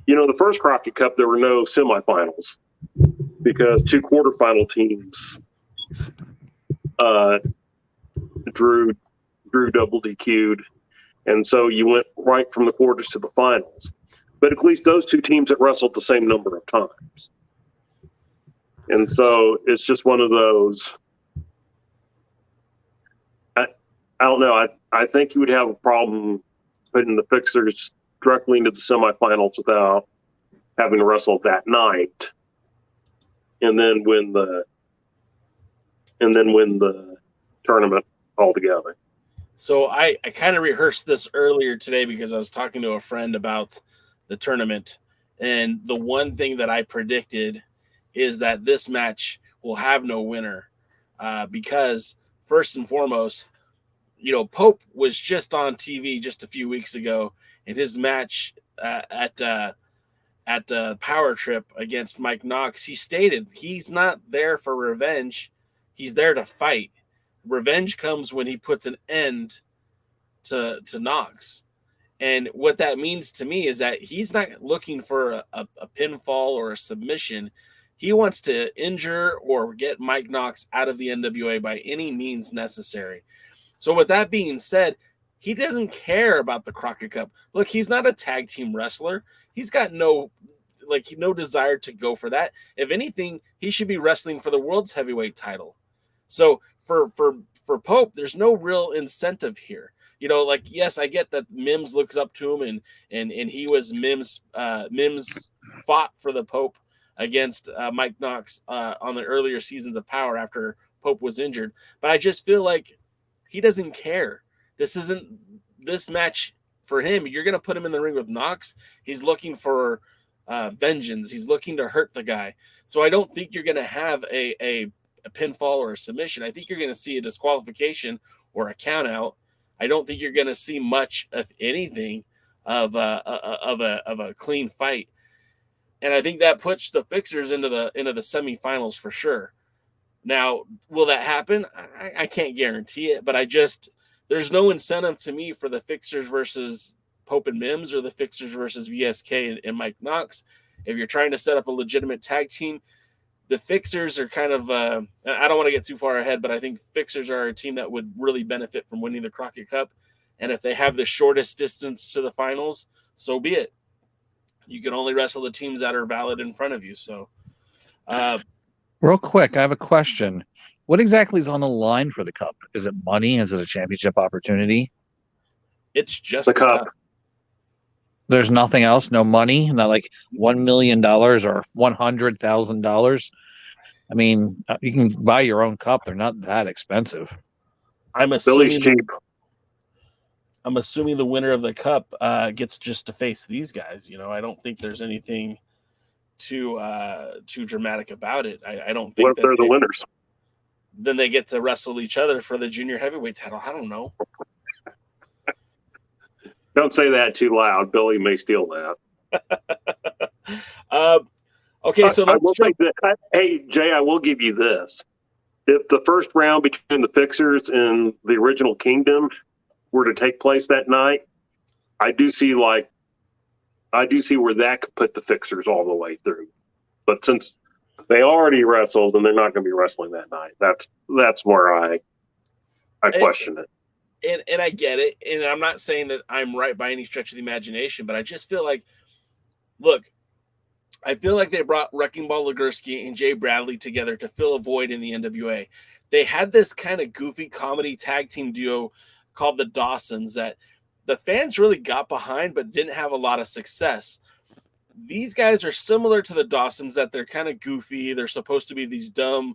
the first Crockett Cup there were no semifinals because two quarterfinal teams drew double DQ'd, and so you went right from the quarters to the finals. But at least those two teams had wrestled the same number of times, and so it's just one of those. I don't know. I think you would have a problem putting the Fixers directly into the semifinals without having to wrestle that night, and then win the tournament altogether. So I kind of rehearsed this earlier today because I was talking to a friend about the tournament, and the one thing that I predicted is that this match will have no winner because first and foremost, Pope was just on TV just a few weeks ago in his match at Power Trip against Mike Knox. He stated he's not there for revenge. He's there to fight. Revenge comes when he puts an end to Knox. And what that means to me is that he's not looking for a pinfall or a submission. He wants to injure or get Mike Knox out of the NWA by any means necessary. So with that being said, he doesn't care about the Crockett Cup. Look, he's not a tag team wrestler. He's got no desire to go for that. If anything, he should be wrestling for the World's Heavyweight title. So for Pope, there's no real incentive here. Yes, I get that Mims looks up to him and he was Mims fought for the Pope against Mike Knox on the earlier seasons of Power after Pope was injured. But I just feel like he doesn't care. This isn't this match for him. You're going to put him in the ring with Knox. He's looking for vengeance. He's looking to hurt the guy. So I don't think you're going to have a pinfall or a submission. I think you're going to see a disqualification or a count out. I don't think you're going to see much of anything of a clean fight. And I think that puts the Fixers into the semifinals for sure. Now, will that happen? I can't guarantee it, but there's no incentive to me for the Fixers versus Pope and Mims or the Fixers versus VSK and Mike Knox. If you're trying to set up a legitimate tag team, the Fixers are kind of, I don't want to get too far ahead, but I think Fixers are a team that would really benefit from winning the Crockett Cup. And if they have the shortest distance to the finals, so be it. You can only wrestle the teams that are valid in front of you. So, real quick, I have a question. What exactly is on the line for the Cup? Is it money? Is it a championship opportunity? It's just the Cup. There's nothing else? No money? Not like $1 million or $100,000? I mean, you can buy your own cup. They're not that expensive. I'm Billy's cheap. I'm assuming the winner of the Cup gets just to face these guys. I don't think there's anything too dramatic about it. I don't think what if they're the winners? Then they get to wrestle each other for the junior heavyweight title. I don't know. Don't say that too loud. Billy may steal that. Okay, so I will say that. Hey, Jay, I will give you this. If the first round between the Fixers and the original Kingdom were to take place that night, I do see where that could put the Fixers all the way through. But since they already wrestled and they're not going to be wrestling that night, that's where I question it. And I get it. And I'm not saying that I'm right by any stretch of the imagination, but I just feel like, I feel like they brought Wrecking Ball Legursky and Jay Bradley together to fill a void in the NWA. They had this kind of goofy comedy tag team duo called the Dawsons that the fans really got behind, but didn't have a lot of success. These guys are similar to the Dawsons, that they're kind of goofy. They're supposed to be these dumb,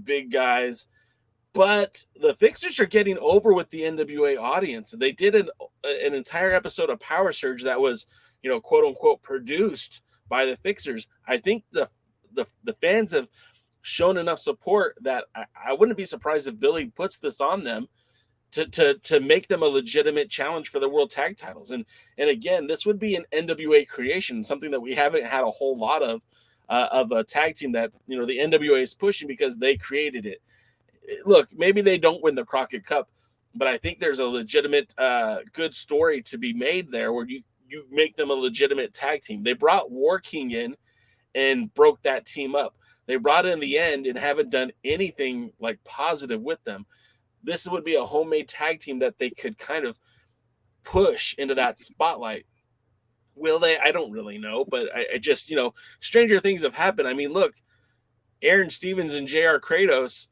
big guys. But the Fixers are getting over with the NWA audience. They did an entire episode of Power Surge that was, quote unquote, produced by the Fixers. I think the fans have shown enough support that I wouldn't be surprised if Billy puts this on them to make them a legitimate challenge for the world tag titles. And again, this would be an NWA creation, something that we haven't had a whole lot of a tag team that, the NWA is pushing because they created it. Look, maybe they don't win the Crockett Cup, but I think there's a legitimate good story to be made there where you make them a legitimate tag team. They brought War King in and broke that team up. They brought in the End and haven't done anything like positive with them. This would be a homemade tag team that they could kind of push into that spotlight. Will they? I don't really know, but I just, stranger things have happened. I mean, look, Aaron Stevens and JR Kratos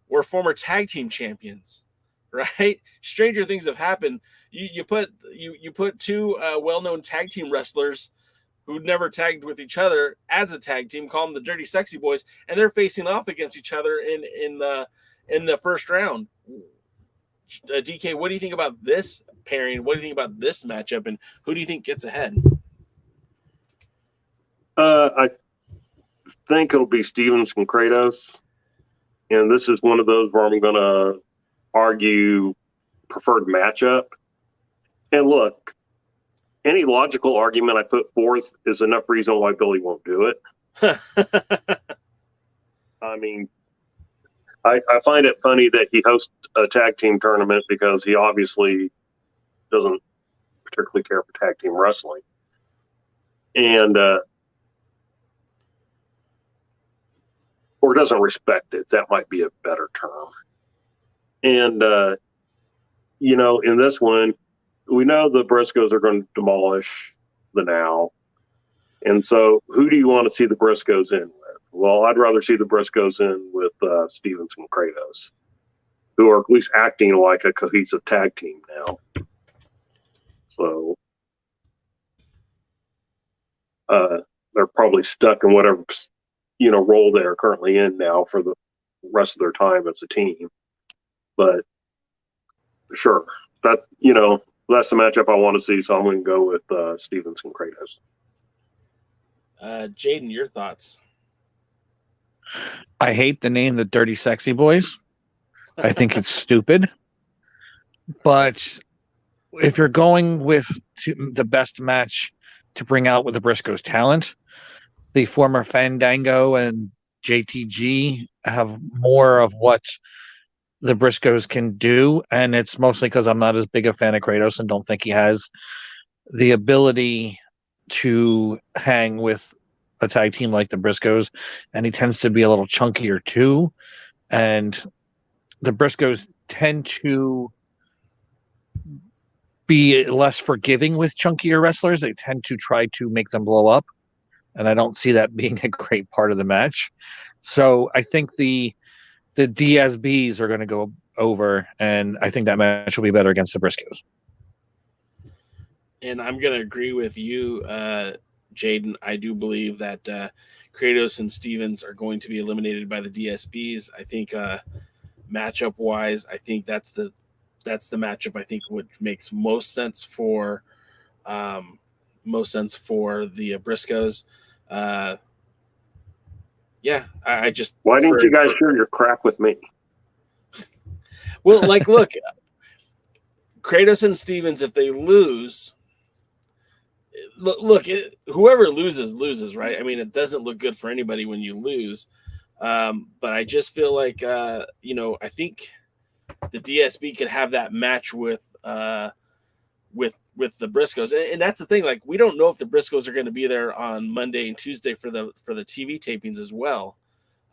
were former tag team champions, right? Stranger things have happened. You put two well-known tag team wrestlers who never tagged with each other as a tag team, call them the Dirty Sexy Boys, and they're facing off against each other in the first round. DK, what do you think about this pairing? What do you think about this matchup, and who do you think gets ahead? I think it'll be Stevens and Kratos. And this is one of those where I'm going to argue preferred matchup. And look, any logical argument I put forth is enough reason why Billy won't do it. I mean, I find it funny that he hosts a tag team tournament because he obviously doesn't particularly care for tag team wrestling. And, or doesn't respect it. That might be a better term. And, in this one, we know the Briscoes are going to demolish the Now. And so who do you want to see the Briscoes in with? Well, I'd rather see the Briscoes in with Stevens and Kratos, who are at least acting like a cohesive tag team now. So they're probably stuck in whatever role they're currently in now for the rest of their time as a team. But sure, that's the matchup I want to see. So I'm going to go with Stevens and Kratos. Jaden, your thoughts? I hate the name the Dirty Sexy Boys. I think it's stupid. But if you're going with the best match to bring out with the Briscoes' talent, the former Fandango and JTG have more of what the Briscoes can do, and it's mostly because I'm not as big a fan of Kratos and don't think he has the ability to hang with a tag team like the Briscoes, and he tends to be a little chunkier too. And the Briscoes tend to be less forgiving with chunkier wrestlers. They tend to try to make them blow up, and I don't see that being a great part of the match. So I think the DSBs are going to go over, and I think that match will be better against the Briscoes. And I'm going to agree with you, Jaden. I do believe that Kratos and Stevens are going to be eliminated by the DSBs. I think matchup-wise, I think that's the matchup I think would makes most sense for the Briscoes. I just why didn't you guys share your crap with me? Well, like, look, Kratos and Stevens, if they lose, look, whoever loses, right? I mean, it doesn't look good for anybody when you lose. But I just feel like, I think the DSB could have that match with the Briscoes, and that's the thing. Like, we don't know if the Briscoes are going to be there on Monday and Tuesday for the TV tapings as well.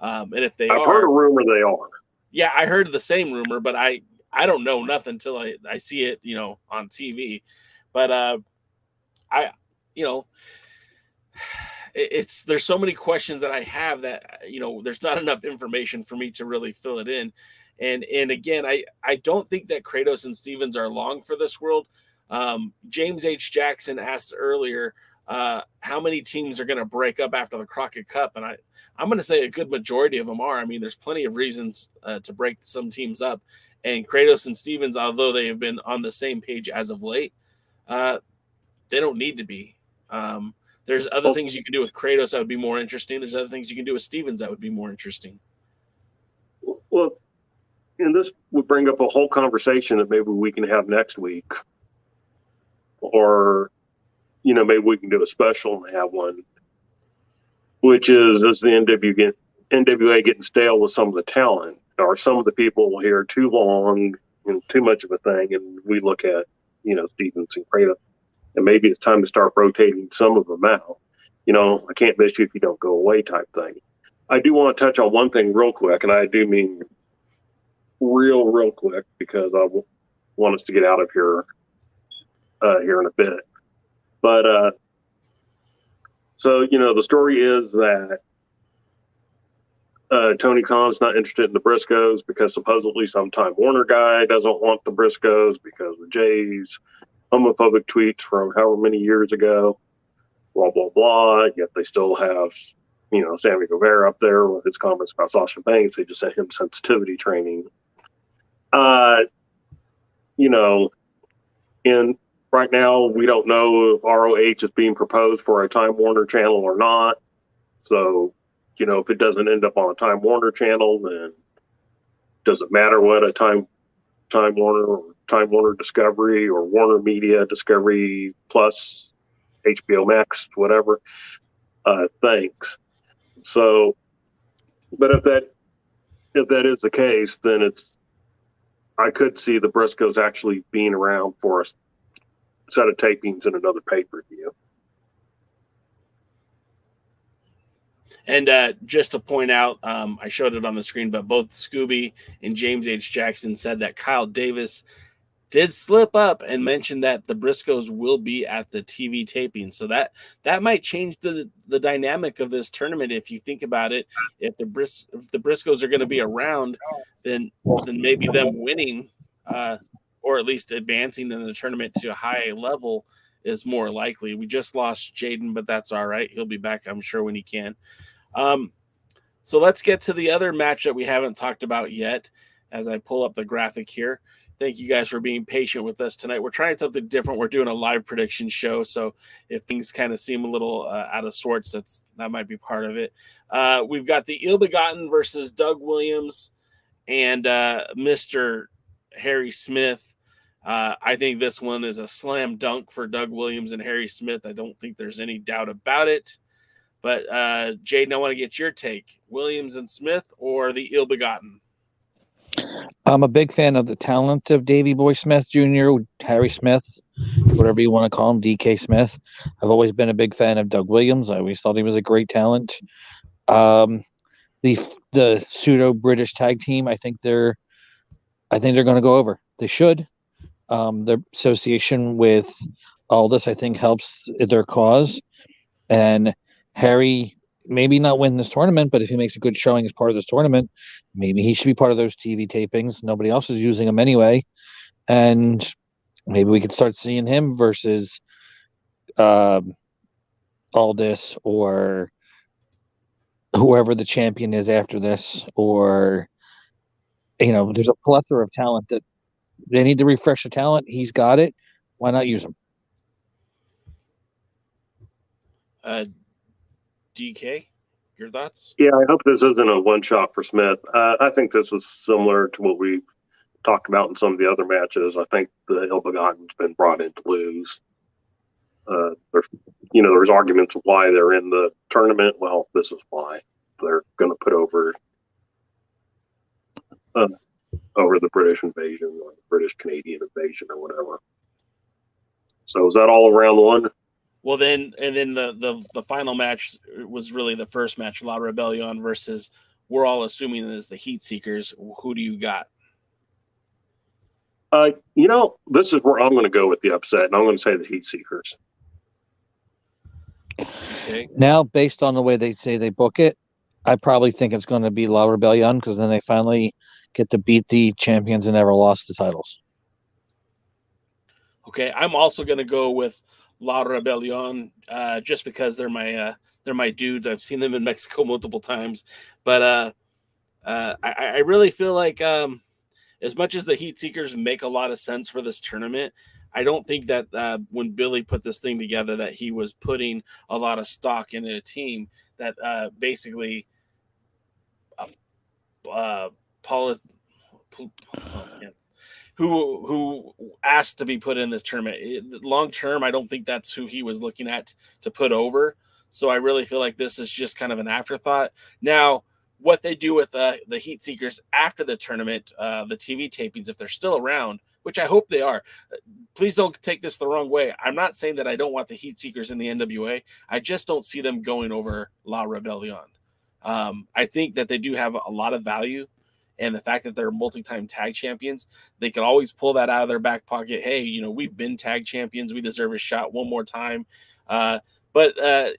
And if they I've heard a rumor they are. Yeah, I heard the same rumor, but I don't know nothing until I see it, on TV. But there's so many questions that I have that there's not enough information for me to really fill it in. And again, I don't think that Kratos and Stevens are long for this world. James H. Jackson asked earlier how many teams are going to break up after the Crockett Cup, and I'm going to say a good majority of them are. I mean, there's plenty of reasons to break some teams up, and Kratos and Stevens, although they have been on the same page as of late, they don't need to be. There's other things you can do with Kratos that would be more interesting. There's other things you can do with Stevens that would be more interesting. Well, and this would bring up a whole conversation that maybe we can have next week. Or, maybe we can do a special and have one, which is the NWA getting stale with some of the talent? Are some of the people here too long and too much of a thing? And we look at, Stevens and Kratos, and maybe it's time to start rotating some of them out. I can't miss you if you don't go away type thing. I do want to touch on one thing real quick, and I do mean real quick, because I want us to get out of here in a bit. But so the story is that Tony Khan's not interested in the Briscoes because supposedly some Time Warner guy doesn't want the Briscoes because of Jay's homophobic tweets from however many years ago, blah blah blah. Yet they still have Sammy Guevara up there with his comments about Sasha Banks. They just sent him sensitivity training. And right now, we don't know if ROH is being proposed for a Time Warner channel or not. So, if it doesn't end up on a Time Warner channel, then does it matter what a Time Warner or Time Warner Discovery or Warner Media Discovery Plus, HBO Max, whatever, thinks? So, but if that is the case, then I could see the Briscoes actually being around for a set of tapings and another pay-per-view. And just to point out, I showed it on the screen, but both Scooby and James H. Jackson said that Kyle Davis did slip up and mention that the Briscoes will be at the TV taping. So that might change the dynamic of this tournament. If you think about it, if the Briscoes are going to be around, then maybe them winning or at least advancing in the tournament to a high level is more likely. We just lost Jaden, but that's all right. He'll be back, I'm sure, when he can. So let's get to the other match that we haven't talked about yet as I pull up the graphic here. Thank you guys for being patient with us tonight. We're trying something different. We're doing a live prediction show, so if things kind of seem a little out of sorts, that might be part of it. We've got the Ill-Begotten versus Doug Williams and Mr. Harry Smith. I think this one is a slam dunk for Doug Williams and Harry Smith. I don't think there's any doubt about it. But Jaden, I want to get your take. Williams and Smith or the Ill-Begotten? I'm a big fan of the talent of Davey Boy Smith Jr., Harry Smith, whatever you want to call him, DK Smith. I've always been a big fan of Doug Williams. I always thought he was a great talent. The pseudo British tag team, I think they're going to go over. They should. Their association with Aldis, I think, helps their cause. And Harry, maybe not win this tournament, but if he makes a good showing as part of this tournament, maybe he should be part of those TV tapings. Nobody else is using him anyway. And maybe we could start seeing him versus Aldis or whoever the champion is after this. Or, there's a plethora of talent that they need to refresh the talent. He's got it. Why not use him? DK, your thoughts? Yeah, I hope this isn't a one-shot for Smith. I think this is similar to what we talked about in some of the other matches. I think the Ill-Begotten been brought in to lose. There's arguments of why they're in the tournament. Well, this is why they're going to put over the British invasion or the British Canadian invasion or whatever. So is that all around one? Well, then the final match was really the first match, La Rebellion versus, we're all assuming is the Heat Seekers. Who do you got? This is where I'm going to go with the upset, and I'm going to say the Heat Seekers. Okay. Now, based on the way they say they book it, I probably think it's going to be La Rebellion, because then they finally get to beat the champions and never lost the titles. Okay, I'm also going to go with La Rebellion, just because they're my dudes. I've seen them in Mexico multiple times, but I really feel like as much as the Heat Seekers make a lot of sense for this tournament, I don't think that when Billy put this thing together that he was putting a lot of stock into a team that basically who asked to be put in this tournament. Long term, I don't think that's who he was looking at to put over. So I really feel like this is just kind of an afterthought. Now, what they do with the Heat Seekers after the tournament, the TV tapings, if they're still around, which I hope they are. Please don't take this the wrong way. I'm not saying that I don't want the Heat Seekers in the NWA. I just don't see them going over La Rebellion. I think that they do have a lot of value. And the fact that they're multi-time tag champions, they could always pull that out of their back pocket. Hey, we've been tag champions. We deserve a shot one more time. But I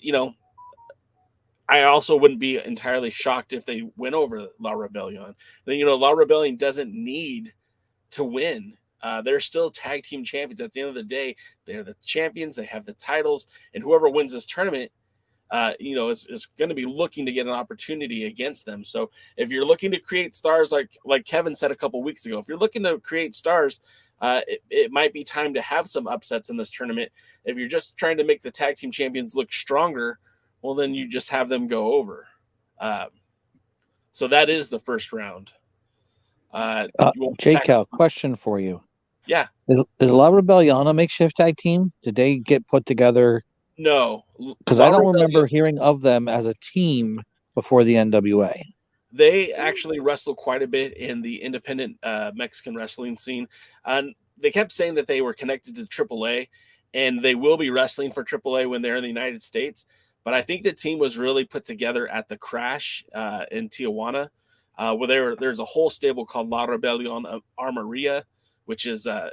also wouldn't be entirely shocked if they went over La Rebellion. Then, La Rebellion doesn't need to win. They're still tag team champions. At the end of the day, they're the champions. They have the titles. And whoever wins this tournament, is going to be looking to get an opportunity against them. So if you're looking to create stars, like Kevin said a couple weeks ago, if you're looking to create stars, it might be time to have some upsets in this tournament. If you're just trying to make the tag team champions look stronger, well, then you just have them go over. So that is the first round. J-Cal, question for you. Yeah. Is La Rebellion a makeshift tag team? Did they get put together? No, because I don't remember hearing of them as a team before the NWA. They actually wrestled quite a bit in the independent Mexican wrestling scene. And they kept saying that they were connected to AAA, and they will be wrestling for AAA when they're in the United States. But I think the team was really put together at the Crash in Tijuana, where there's a whole stable called La Rebellion Armeria, which is a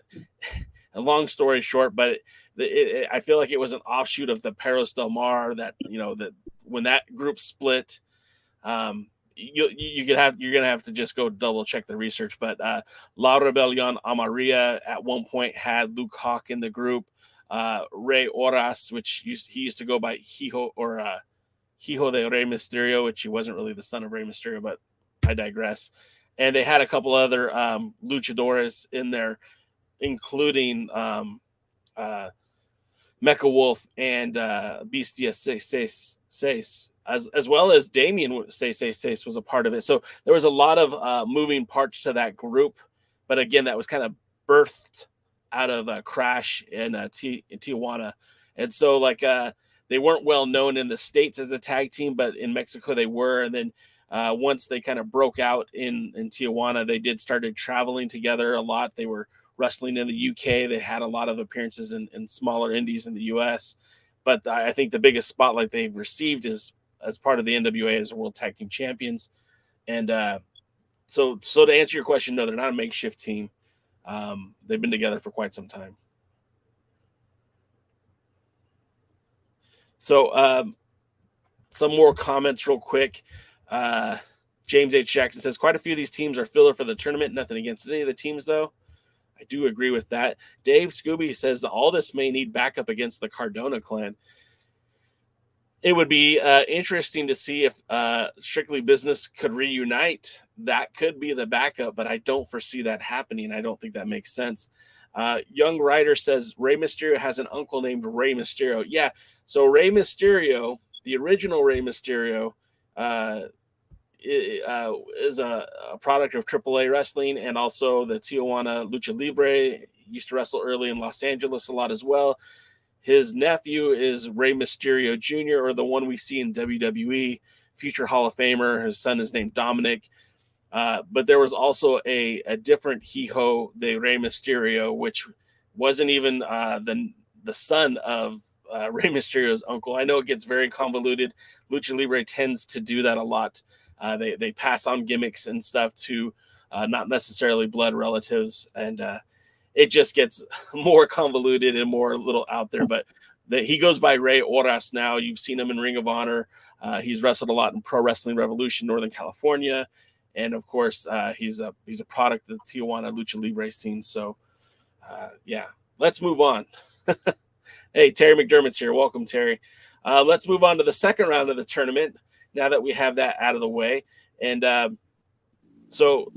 long story short, but I feel like it was an offshoot of the Perros del Mar that, that when that group split, you're gonna have to just go double check the research. But La Rebellion Amaria at one point had Luke Hawk in the group, Rey Horas, which he used to go by Hijo de Rey Mysterio, which he wasn't really the son of Rey Mysterio, but I digress. And they had a couple other luchadores in there, including Mecha Wolf and Bestia 666, as well as Damien 666 was a part of it. So there was a lot of moving parts to that group. But again, that was kind of birthed out of Crash in Tijuana. And so they weren't well known in the States as a tag team, but in Mexico they were. And then once they kind of broke out in Tijuana, they started traveling together a lot. They were wrestling in the UK. They had a lot of appearances in smaller indies in the US. But I think the biggest spotlight they've received is as part of the NWA as World Tag Team Champions. And so to answer your question, no, they're not a makeshift team. They've been together for quite some time. So some more comments real quick. James H. Jackson says, quite a few of these teams are filler for the tournament. Nothing against any of the teams, though. I do agree with that. Dave Scooby says the Aldis may need backup against the Cardona clan. It would be interesting to see if Strictly Business could reunite. That could be the backup, but I don't foresee that happening. I don't think that makes sense. Young Ryder says Rey Mysterio has an uncle named Rey Mysterio. Yeah, so Rey Mysterio, the original Rey Mysterio, is a product of AAA wrestling and also the Tijuana Lucha Libre. He used to wrestle early in Los Angeles a lot as well. His nephew is Rey Mysterio Jr., or the one we see in WWE, future Hall of Famer. His son is named Dominic. But there was also a different Hijo de Rey Mysterio, which wasn't even the son of Rey Mysterio's uncle. I know it gets very convoluted. Lucha Libre tends to do that a lot. They pass on gimmicks and stuff to not necessarily blood relatives, and it just gets more convoluted and more a little out there. But he goes by Rey Horas now. You've seen him in Ring of Honor. He's wrestled a lot in Pro Wrestling Revolution, Northern California. And, of course, he's a product of the Tijuana Lucha Libre scene. So, yeah, let's move on. Hey, Terry McDermott's here. Welcome, Terry. Let's move on to the second round of the tournament now that we have that out of the way. And so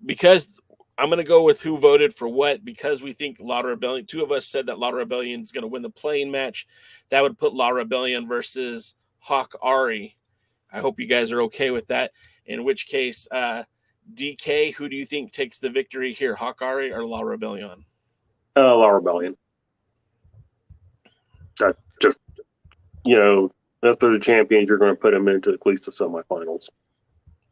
because I'm going to go with who voted for what, because we think La Rebellion, two of us said that La Rebellion is going to win the playing match. That would put La Rebellion versus Hawk Ari. I hope you guys are okay with that. In which case, DK, who do you think takes the victory here, Hawk Ari or La Rebellion? La Rebellion. Just, if they're the champions, you're going to put them into at least the semifinals.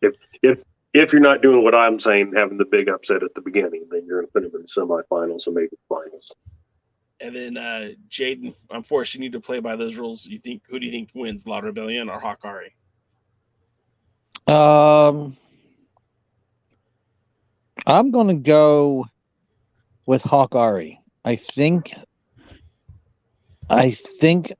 If you're not doing what I'm saying, having the big upset at the beginning, then you're going to put them in the semifinals and maybe the finals. And then Jaden, I'm forcing you to play by those rules. Who do you think wins, La Rebellion or Hawk Ari? I'm going to go with Hawk Ari. I think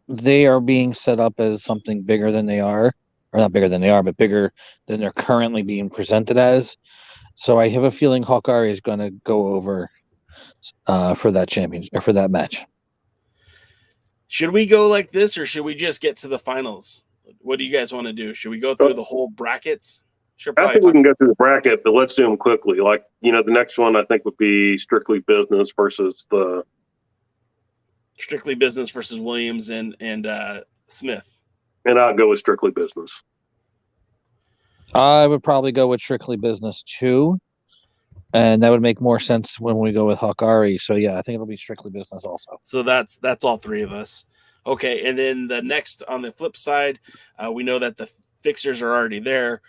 they are being set up as something bigger than they are, or not bigger than they are, but bigger than they're currently being presented as. So I have a feeling Hawk Ari is going to go over for that championship or for that match. Should we go like this, or should we just get to the finals? What do you guys want to do? Should we go through the whole brackets? I think we can go through the bracket, but let's do them quickly. Like, the next one I think would be Strictly Business versus Williams and Smith. And I'll go with Strictly Business. I would probably go with Strictly Business too. And that would make more sense when we go with Hawk Ari. So yeah, I think it'll be Strictly Business also. So that's all three of us. Okay, and then the next on the flip side, we know that the fixers are already there.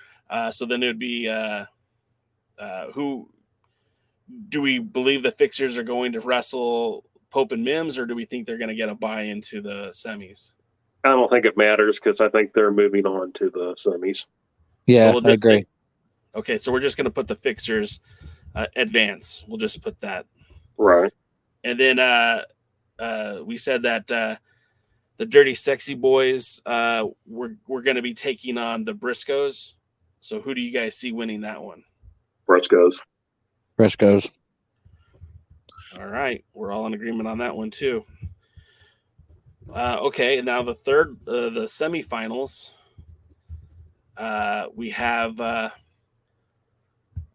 So then it would be who do we believe the fixers are going to wrestle, Pope and Mims, or do we think they're going to get a bye into the semis? I don't think it matters because I think they're moving on to the semis. Yeah, I agree. Okay, so we're just going to put the fixers advance. We'll just put that. Right. And then we said that the Dirty Sexy Boys we're going to be taking on the Briscoes. So who do you guys see winning that one? Briscoes. All right. We're all in agreement on that one too. Okay. Now the third, the semifinals, we have,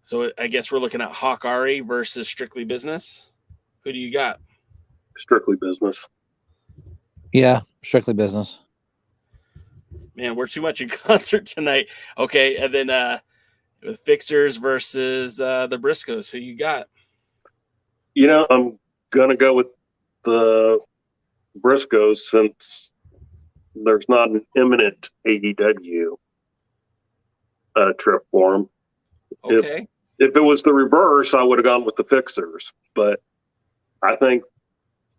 so I guess we're looking at Hawk Ari versus Strictly Business. Who do you got? Strictly Business. Yeah, Strictly Business. Man, we're too much in concert tonight. Okay, and then with Fixers versus the Briscoes. Who you got? I'm going to go with the Briscoes since there's not an imminent AEW trip for them. Okay. If it was the reverse, I would have gone with the Fixers. But I think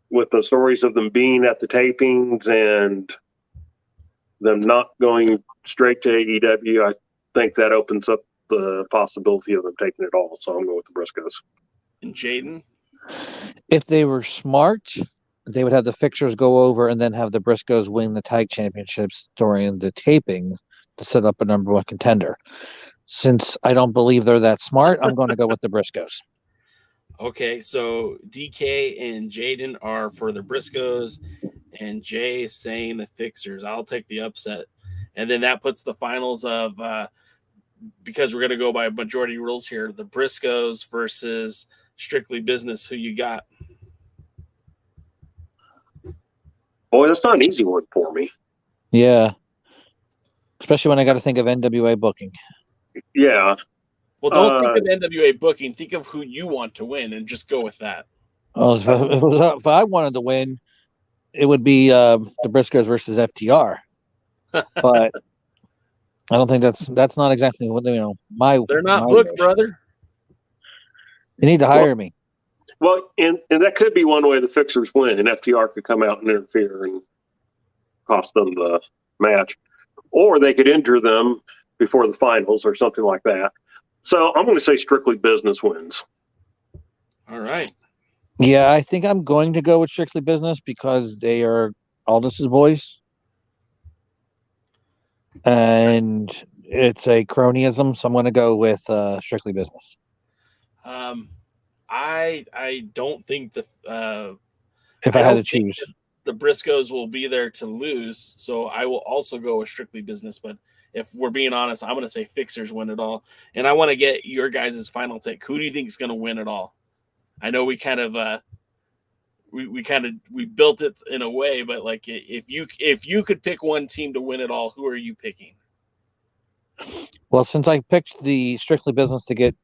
with the stories of them being at the tapings and them not going straight to AEW, I think that opens up the possibility of them taking it all. So I'm going with the Briscoes. And Jaden? If they were smart, they would have the Fixers go over and then have the Briscoes win the tag championships during the taping to set up a number one contender. Since I don't believe they're that smart, I'm going to go with the Briscoes. Okay, so DK and Jaden are for the Briscoes, and Jay is saying the Fixers. I'll take the upset. And then that puts the finals of, because we're going to go by majority rules here, the Briscoes versus Strictly Business. Who you got? Boy, that's not an easy one for me. Yeah. Especially when I got to think of NWA booking. Yeah. Well, don't think of NWA booking. Think of who you want to win and just go with that. Oh, if I wanted to win, it would be the Briscoes versus FTR. But I don't think that's not exactly what They're not my booked, wish. brother. They need to hire me. Well, and that could be one way the Fixers win, and FTR could come out and interfere and cost them the match. Or they could injure them before the finals or something like that. So I'm going to say Strictly Business wins. All right. Yeah, I think I'm going to go with Strictly Business because they are Aldis's boys. And it's a cronyism, so I'm going to go with Strictly Business. I don't think if I had to choose, the Briscoes will be there to lose, so I will also go with Strictly Business. But if we're being honest, I'm going to say Fixers win it all, and I want to get your guys' final take. Who do you think is going to win it all? I know we kind of we built it in a way, but like if you could pick one team to win it all, who are you picking? Well, since I picked the Strictly Business to get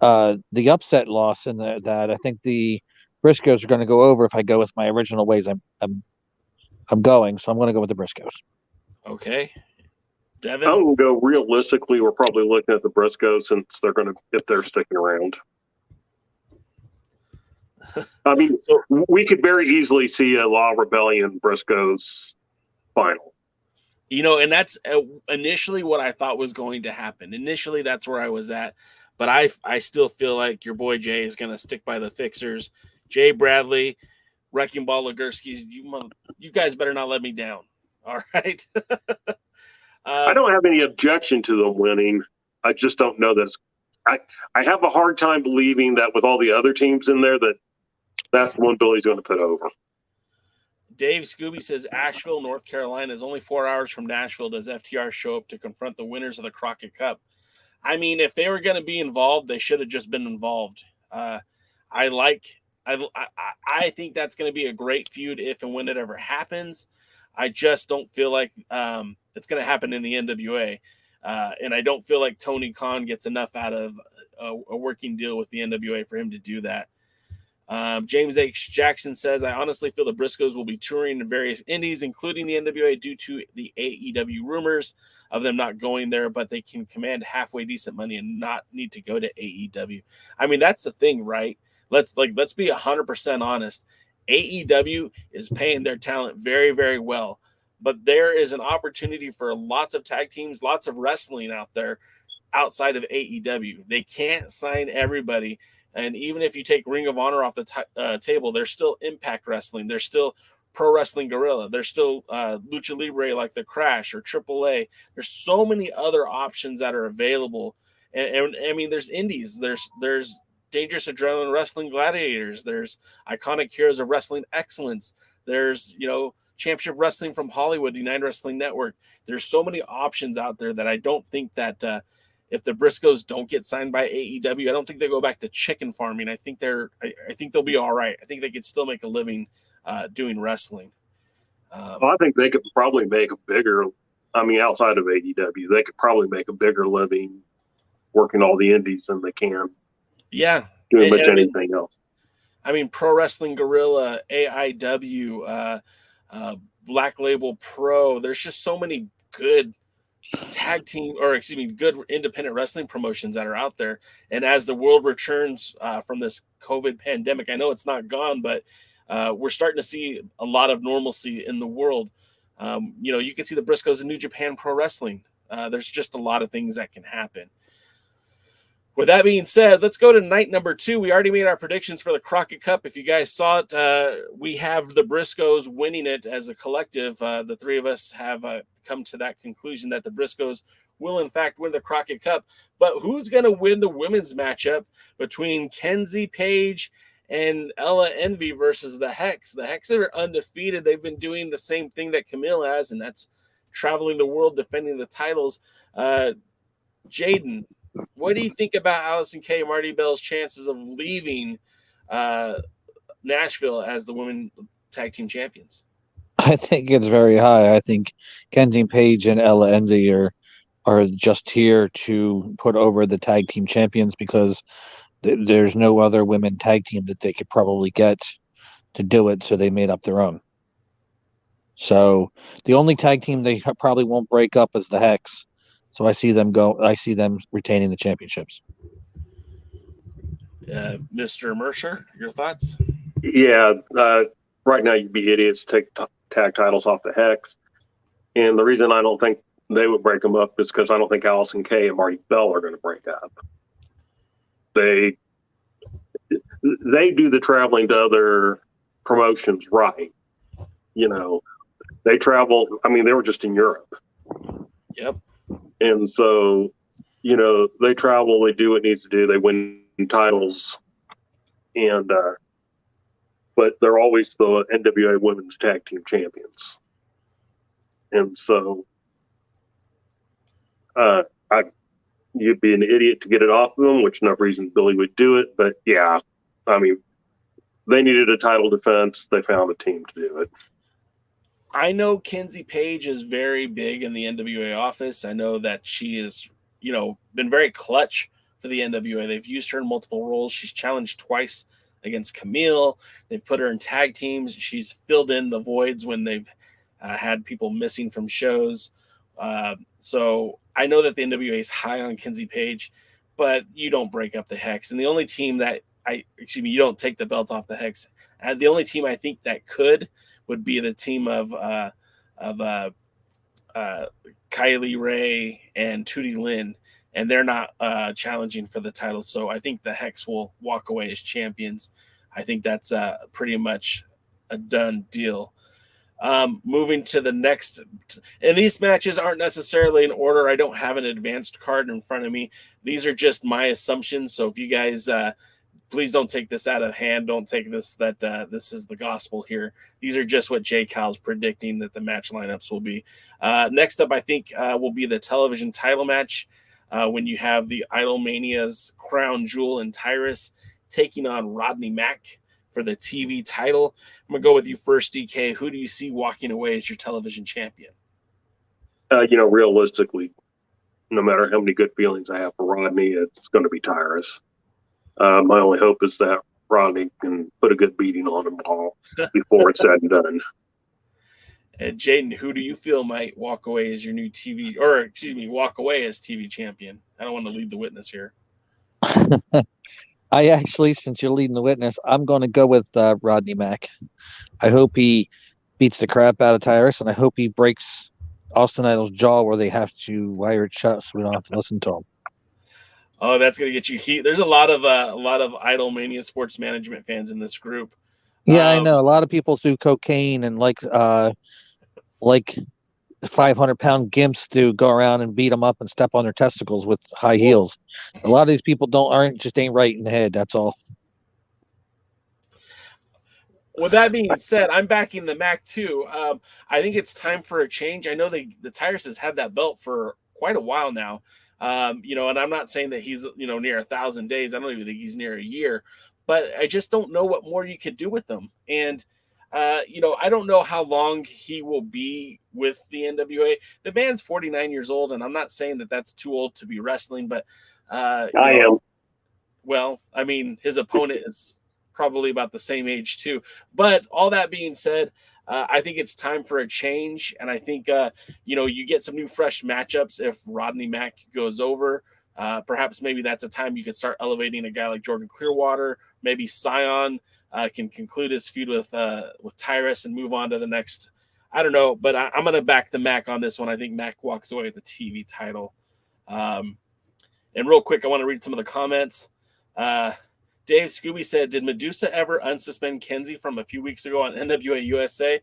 the upset loss in that, I think the Briscoes are going to go over if I go with my original ways I'm going. So I'm going to go with the Briscoes. Okay. Devin? I'm going to go realistically. We're probably looking at the Briscoes since if they're sticking around. I mean, we could very easily see a Law Rebellion Briscoes final. And that's initially what I thought was going to happen. Initially, that's where I was at. But I still feel like your boy Jay is going to stick by the Fixers. Jay Bradley, Wrecking Ball Ligursky's, you guys better not let me down. All right? I don't have any objection to them winning. I just don't know that I have a hard time believing that with all the other teams in there that's the one Billy's going to put over. Dave Scooby says Asheville, North Carolina is only 4 hours from Nashville. Does FTR show up to confront the winners of the Crockett Cup? I mean, if they were going to be involved, they should have just been involved. I think that's going to be a great feud if and when it ever happens. I just don't feel like it's going to happen in the NWA. And I don't feel like Tony Khan gets enough out of a working deal with the NWA for him to do that. James H. Jackson says, I honestly feel the Briscoes will be touring in various indies, including the NWA, due to the AEW rumors of them not going there, but they can command halfway decent money and not need to go to AEW. I mean, that's the thing, right? Let's be 100% honest. AEW is paying their talent very, very well, but there is an opportunity for lots of tag teams, lots of wrestling out there outside of AEW. They can't sign everybody. And even if you take Ring of Honor off the table, there's still Impact Wrestling. There's still Pro Wrestling Guerrilla. There's still Lucha Libre like the Crash or AAA. There's so many other options that are available. And I mean, there's indies. There's Dangerous Adrenaline Wrestling Gladiators. There's Iconic Heroes of Wrestling Excellence. There's, Championship Wrestling from Hollywood, United Wrestling Network. There's so many options out there that I don't think that if the Briscoes don't get signed by AEW, I don't think they go back to chicken farming. I think they'll be all right. I think they could still make a living doing wrestling. Well, I think they could probably make outside of AEW, they could probably make a bigger living working all the indies than they can. Yeah. Doing much anything else. I mean, Pro Wrestling Guerrilla, AIW, Black Label Pro. There's just so many good good independent wrestling promotions that are out there. And as the world returns from this COVID pandemic, I know it's not gone, but we're starting to see a lot of normalcy in the world. You can see the Briscoes in New Japan Pro Wrestling. There's just a lot of things that can happen. With that being said, let's go to night number 2. We already made our predictions for the Crockett Cup. If you guys saw it, we have the Briscoes winning it as a collective. The three of us have come to that conclusion that the Briscoes will, in fact, win the Crockett Cup. But who's going to win the women's matchup between Kenzie Page and Ella Envy versus the Hex? The Hex are undefeated. They've been doing the same thing that Camille has, and that's traveling the world defending the titles. Jaden, what do you think about Allison Kay and Marty Bell's chances of leaving Nashville as the women tag team champions? I think it's very high. I think Kenzie Page and Ella Envy are just here to put over the tag team champions because there's no other women tag team that they could probably get to do it, so they made up their own. So the only tag team they probably won't break up is the Hex. So I see them retaining the championships. Mr. Mercer, your thoughts? Yeah, right now you'd be idiots to take tag titles off the Hex. And the reason I don't think they would break them up is because I don't think Allison Kay and Marty Bell are going to break up. They do the traveling to other promotions right. They travel. I mean, they were just in Europe. Yep. And so, they travel, they do what needs to do, they win titles, and but they're always the NWA Women's Tag Team Champions. And so, you'd be an idiot to get it off of them, which no reason Billy would do it. But yeah, I mean, they needed a title defense. They found a team to do it. I know Kenzie Page is very big in the NWA office. I know that she is, been very clutch for the NWA. They've used her in multiple roles. She's challenged twice against Camille. They've put her in tag teams. She's filled in the voids when they've had people missing from shows. So I know that the NWA is high on Kenzie Page, but you don't break up the Hex. And the only team you don't take the belts off the Hex. And the only team I think that would be the team of Kylie Ray and Tootie Lynn, and they're not challenging for the title. So I think the Hex will walk away as champions. I think that's pretty much a done deal. Moving to the next, and these matches aren't necessarily in order. I don't have an advanced card in front of me. These are just my assumptions. So if you guys please don't take this out of hand. Don't take this that this is the gospel here. These are just what J. Cal's predicting that the match lineups will be. Next up, I think, will be the television title match when you have the Idolmania's Crown Jewel and Tyrus taking on Rodney Mack for the TV title. I'm going to go with you first, DK. Who do you see walking away as your television champion? Realistically, no matter how many good feelings I have for Rodney, it's going to be Tyrus. My only hope is that Rodney can put a good beating on them all before it's said and done. And Jaden, who do you feel might walk away as your new walk away as TV champion? I don't want to lead the witness here. I actually, since you're leading the witness, I'm going to go with Rodney Mack. I hope he beats the crap out of Tyrus, and I hope he breaks Austin Idol's jaw where they have to wire it shut so we don't have to listen to him. Oh, that's going to get you heat. There's a lot of Idolmania sports management fans in this group. Yeah, I know. A lot of people do cocaine and like 500-pound gimps do go around and beat them up and step on their testicles with high heels. A lot of these people ain't right in the head. That's all. With that being said, I'm backing the Mac too. I think it's time for a change. I know the Tyrus has had that belt for quite a while now. And I'm not saying that he's, near 1,000 days. I don't even think he's near a year, but I just don't know what more you could do with him. And, I don't know how long he will be with the NWA. The man's 49 years old, and I'm not saying that that's too old to be wrestling, but I am. Well, I mean, his opponent is probably about the same age too. But all that being said, I think it's time for a change, and I think you get some new fresh matchups if Rodney Mack goes over. Perhaps maybe that's a time you could start elevating a guy like Jordan Clearwater. Maybe Scion can conclude his feud with Tyrus and move on to the next. I don't know, but I'm going to back the Mac on this one. I think Mac walks away with the TV title. And real quick, I want to read some of the comments. Dave Scooby said, did Medusa ever unsuspend Kenzie from a few weeks ago on NWA USA?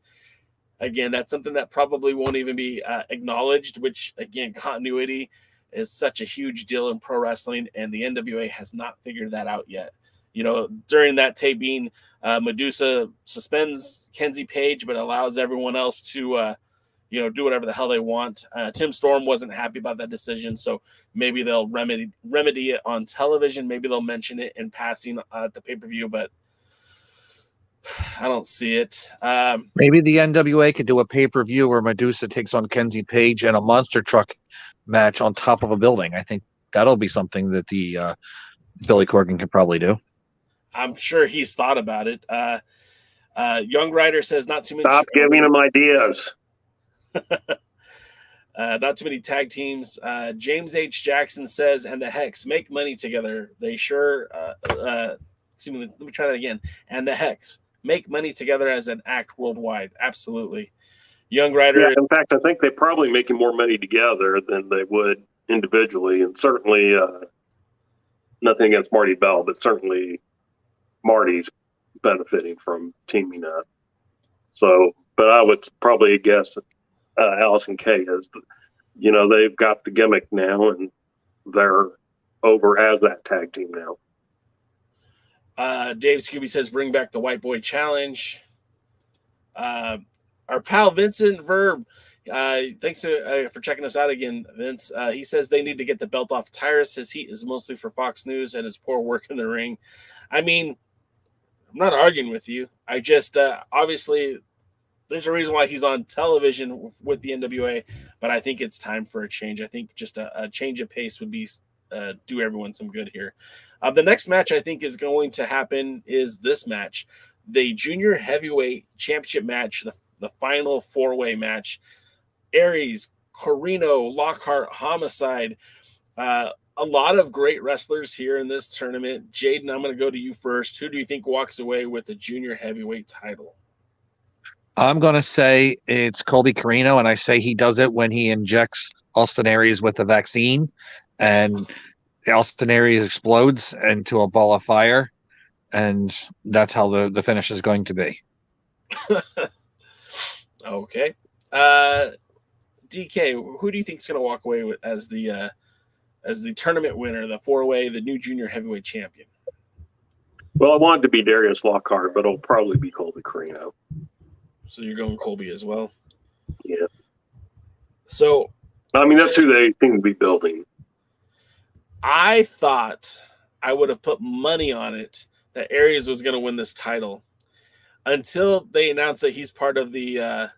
Again, that's something that probably won't even be acknowledged, which, again, continuity is such a huge deal in pro wrestling, and the NWA has not figured that out yet. During that taping, Medusa suspends Kenzie Page, but allows everyone else to do whatever the hell they want. Tim Storm wasn't happy about that decision, so maybe they'll remedy it on television. Maybe they'll mention it in passing at the pay-per-view, but I don't see it. Maybe the NWA could do a pay-per-view where Medusa takes on Kenzie Page in a monster truck match on top of a building. I think that'll be something that the Billy Corgan could probably do. I'm sure he's thought about it. Young Rider says not too many. Stop giving him ideas. Not too many tag teams. James H. Jackson says, and the Hex make money together. They sure. Excuse me. Let me try that again. And the Hex make money together as an act worldwide. Absolutely. Young Rider. Yeah, in fact, I think they're probably making more money together than they would individually, and certainly nothing against Marty Bell, but certainly Marty's benefiting from teaming up. So, but I would probably guess Allison Kay is, they've got the gimmick now, and they're over as that tag team now. Dave Scooby says, bring back the White Boy Challenge. Our pal Vincent Verb, thanks for checking us out again, Vince. He says they need to get the belt off Tyrus. His heat is mostly for Fox News and his poor work in the ring. I mean, I'm not arguing with you. I just, obviously, there's a reason why he's on television with the NWA, but I think it's time for a change. I think just a change of pace would be do everyone some good here. The next match I think is going to happen is this match, the Junior Heavyweight Championship match, the final four-way match. Aries, Corino, Lockhart, Homicide. A lot of great wrestlers here in this tournament. Jaden, I'm going to go to you first. Who do you think walks away with the Junior Heavyweight title? I'm going to say it's Colby Corino, and I say he does it when he injects Austin Aries with the vaccine, and Austin Aries explodes into a ball of fire, and that's how the finish is going to be. Okay. DK, who do you think is going to walk away with as the tournament winner, the four-way, the new Junior Heavyweight Champion? Well, I wanted to be Darius Lockhart, but it'll probably be Colby Corino. So you're going Colby as well? Yeah. So, I mean, that's who they seem to be building. I thought I would have put money on it that Aries was going to win this title until they announced that he's part of the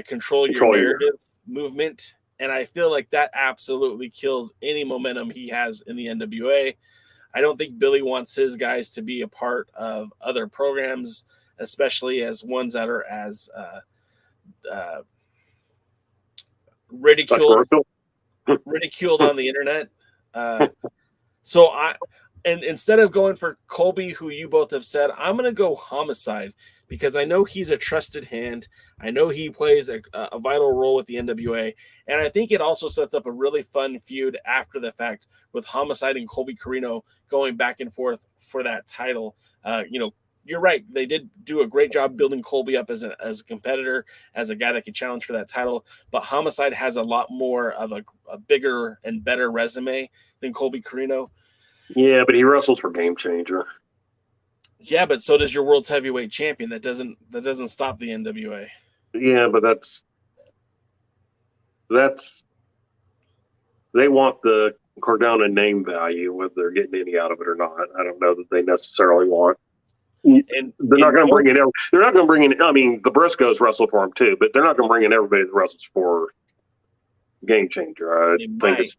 Control Your Narrative movement. And I feel like that absolutely kills any momentum he has in the NWA. I don't think Billy wants his guys to be a part of other programs, especially as ones that are as ridiculed on the internet. And instead of going for Colby, who you both have said, I'm going to go Homicide because I know he's a trusted hand. I know he plays a vital role with the NWA. And I think it also sets up a really fun feud after the fact with Homicide and Colby Corino going back and forth for that title. You're right. They did do a great job building Colby up as a competitor, as a guy that could challenge for that title. But Homicide has a lot more of a bigger and better resume than Colby Corino. Yeah, but he wrestles for Game Changer. Yeah, but so does your world's heavyweight champion. That doesn't stop the NWA. Yeah, but that's they want the Cardona name value, whether they're getting any out of it or not. I don't know that they necessarily want. And they're not going to bring in. They're not going to bring in. I mean, the Briscoes wrestle for him too, but they're not going to bring in everybody that wrestles for Game Changer. I think it's.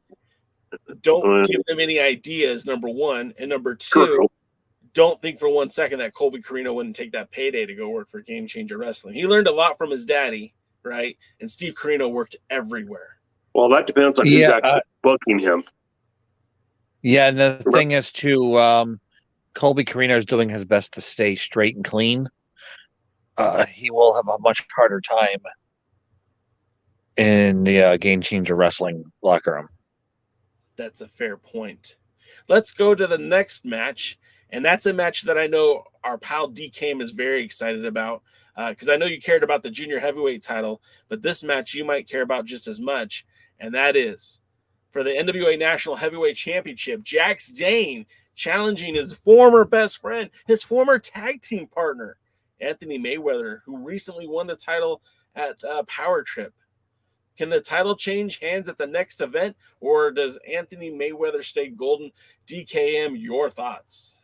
Don't give them any ideas, number one. And number two, don't think for one second that Colby Carino wouldn't take that payday to go work for Game Changer Wrestling. He learned a lot from his daddy, right? And Steve Carino worked everywhere. Well, that depends on who's actually booking him. Yeah, and the thing is, too, Colby Carino is doing his best to stay straight and clean. He will have a much harder time in the Game Changer Wrestling locker room. That's a fair point. Let's go to the next match, and that's a match that I know our pal DKM is very excited about, because I know you cared about the junior heavyweight title, but this match you might care about just as much, and that is for the NWA National Heavyweight Championship, Jax Dane challenging his former best friend, his former tag team partner, Anthony Mayweather, who recently won the title at Power Trip. Can the title change hands at the next event, or does Anthony Mayweather stay golden? DKM, your thoughts?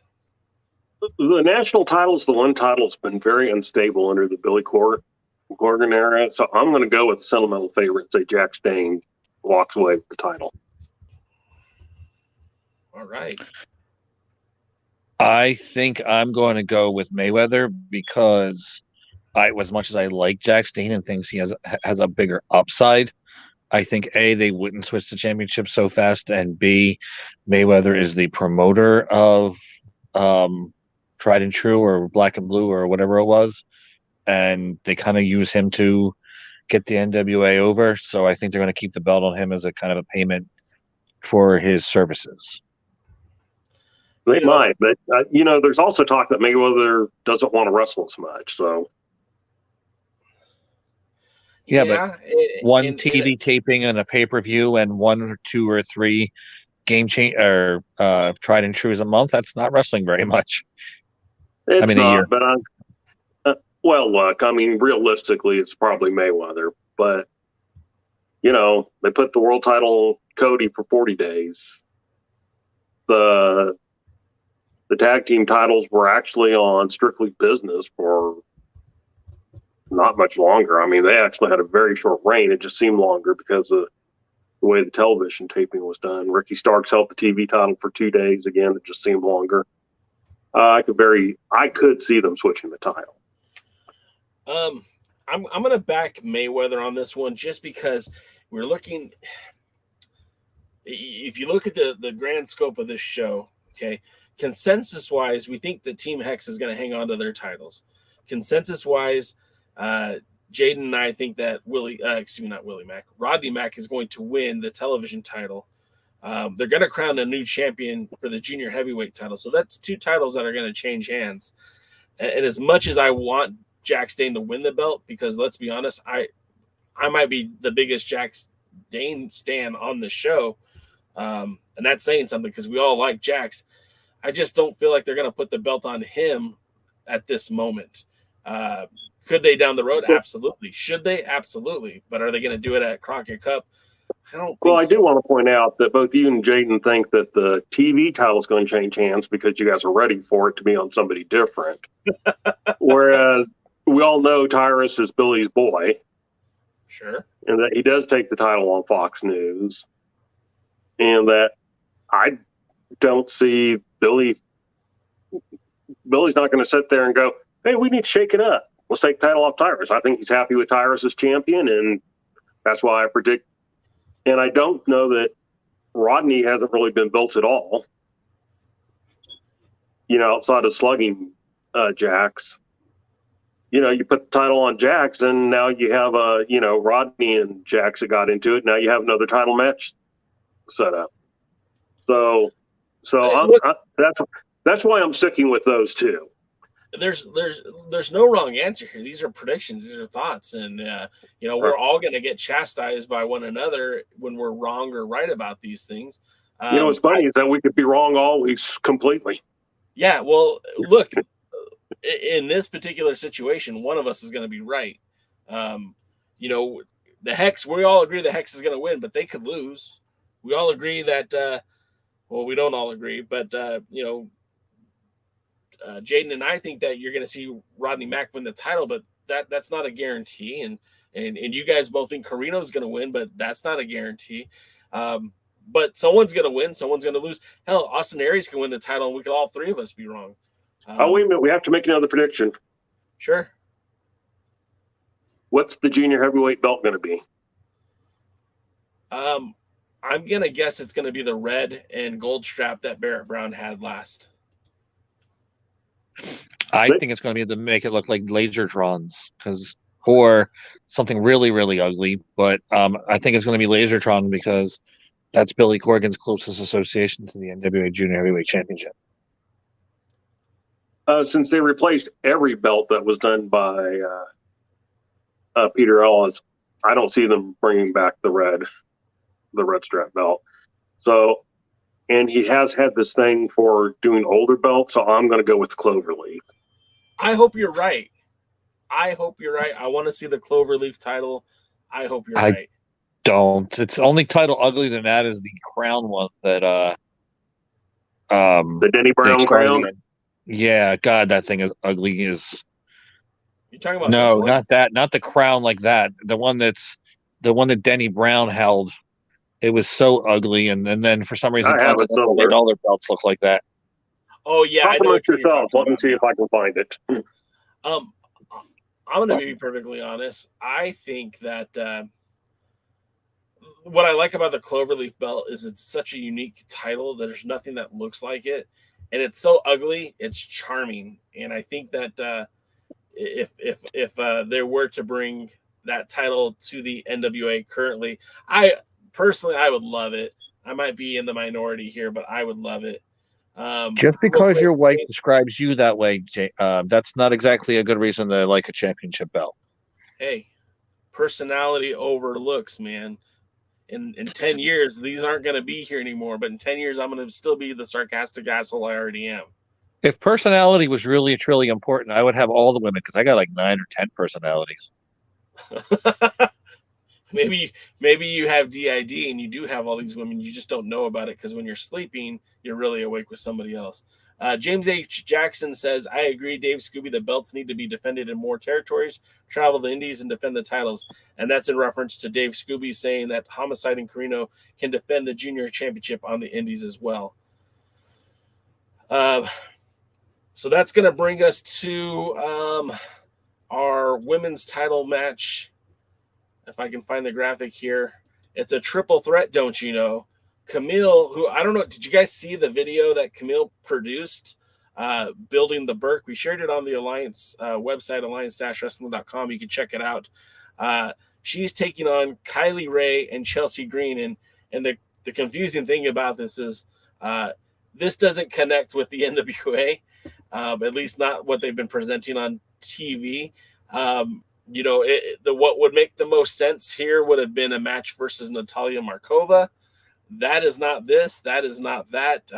The national title is the one title that's been very unstable under the Billy Corgan era, so I'm going to go with the sentimental favorite, say Jax Dane walks away with the title. All right. I think I'm going to go with Mayweather because as much as I like Jax Dane and thinks he has a bigger upside, I think A, they wouldn't switch the championship so fast, and B, Mayweather is the promoter of Tried and True or Black and Blue or whatever it was, and they kind of use him to get the NWA over. So I think they're going to keep the belt on him as a kind of a payment for his services. They might, but there's also talk that Mayweather doesn't want to wrestle as much. So but one TV taping and a pay-per-view and 1 or 2 or 3 Tried and Trues a month—that's not wrestling very much. It's a not, year. But look, realistically, it's probably Mayweather. But they put the world title on Cody for 40 days. The tag team titles were actually on Strictly Business for not much longer. They actually had a very short reign. It just seemed longer because of the way the television taping was done. Ricky Starks held the TV title for 2 days. Again, it just seemed longer. I could see them switching the title. I'm going to back Mayweather on this one just because we're looking. If you look at the grand scope of this show, okay, consensus-wise, we think that Team Hex is going to hang on to their titles. Consensus-wise, Jaden and I think that Rodney Mack is going to win the television title. They're going to crown a new champion for the junior heavyweight title. So that's 2 titles that are going to change hands. And as much as I want Jax Dane to win the belt, because let's be honest, I might be the biggest Jax Dane stan on the show. And that's saying something because we all like Jax. I just don't feel like they're going to put the belt on him at this moment. Could they down the road? Absolutely. Should they? Absolutely. But are they going to do it at Crockett Cup? I don't think so. I do want to point out that both you and Jaden think that the TV title is going to change hands because you guys are ready for it to be on somebody different. Whereas we all know Tyrus is Billy's boy. Sure. And that he does take the title on Fox News. And that I don't see Billy's not going to sit there and go, hey, we need to shake it up. Let's take the title off Tyrus. I think he's happy with Tyrus as champion, and that's why I predict. And I don't know that Rodney hasn't really been built at all, outside of slugging Jax. You put the title on Jax, and now you have Rodney and Jax that got into it. Now you have another title match set up. So that's why I'm sticking with those 2. There's no wrong answer here. These are predictions. These are thoughts. And, we're all going to get chastised by one another when we're wrong or right about these things. What's funny is that we could be wrong always completely. Yeah. Well, look, in this particular situation, one of us is going to be right. The Hex, we all agree the Hex is going to win, but they could lose. We all agree that, we don't all agree, but, Jaden and I think that you're going to see Rodney Mack win the title, but that's not a guarantee. And you guys both think Carino's going to win, but that's not a guarantee. But someone's going to win, someone's going to lose. Hell, Austin Aries can win the title, and we could all 3 of us be wrong. Wait a minute. We have to make another prediction. Sure. What's the junior heavyweight belt going to be? I'm going to guess it's going to be the red and gold strap that Barrett Brown had last. I think it's going to be to make it look like Lasertrons, or something really, really ugly. But I think it's going to be Lasertron because that's Billy Corgan's closest association to the NWA Junior Heavyweight Championship. Since they replaced every belt that was done by Peter Ellis, I don't see them bringing back the red strap belt. So, and he has had this thing for doing older belts, so I'm going to go with Cloverleaf. I hope you're right. I want to see the Cloverleaf title. I hope you're right. Don't. It's only title uglier than that is the crown one that the Denny Brown crown. Yeah, God, that thing is ugly. You're talking about no, not that, not the crown like that. The one that Denny Brown held. It was so ugly, and then for some reason, I have it somewhere. All their belts look like that. Oh yeah, I know what yourself. Let me see if I can find it. I'm going to be perfectly honest. I think that what I like about the Cloverleaf belt is it's such a unique title that there's nothing that looks like it, and it's so ugly, it's charming. And I think that if they were to bring that title to the NWA currently, I would love it. I might be in the minority here, but I would love it. Just because your wife describes you that way, that's not exactly a good reason to like a championship belt. Hey, personality over looks, man. In 10 years, these aren't going to be here anymore. But in 10 years, I'm going to still be the sarcastic asshole I already am. If personality was really, truly important, I would have all the women because I got like 9 or 10 personalities. Maybe you have DID and you do have all these women. You just don't know about it because when you're sleeping, you're really awake with somebody else. James H. Jackson says, I agree, Dave Scooby, the belts need to be defended in more territories, travel the indies, and defend the titles. And that's in reference to Dave Scooby saying that Homicide and Carino can defend the junior championship on the indies as well. So that's going to bring us to our women's title match. If I can find the graphic here, it's a triple threat, don't you know? Camille, who I don't know, did you guys see the video that Camille produced building the Burke? We shared it on the Alliance website, alliance-wrestling.com. You can check it out. She's taking on Kylie Ray and Chelsea Green. And the confusing thing about this is this doesn't connect with the NWA, at least not what they've been presenting on TV. What would make the most sense here would have been a match versus Natalia Markova. That is not this. That is not that.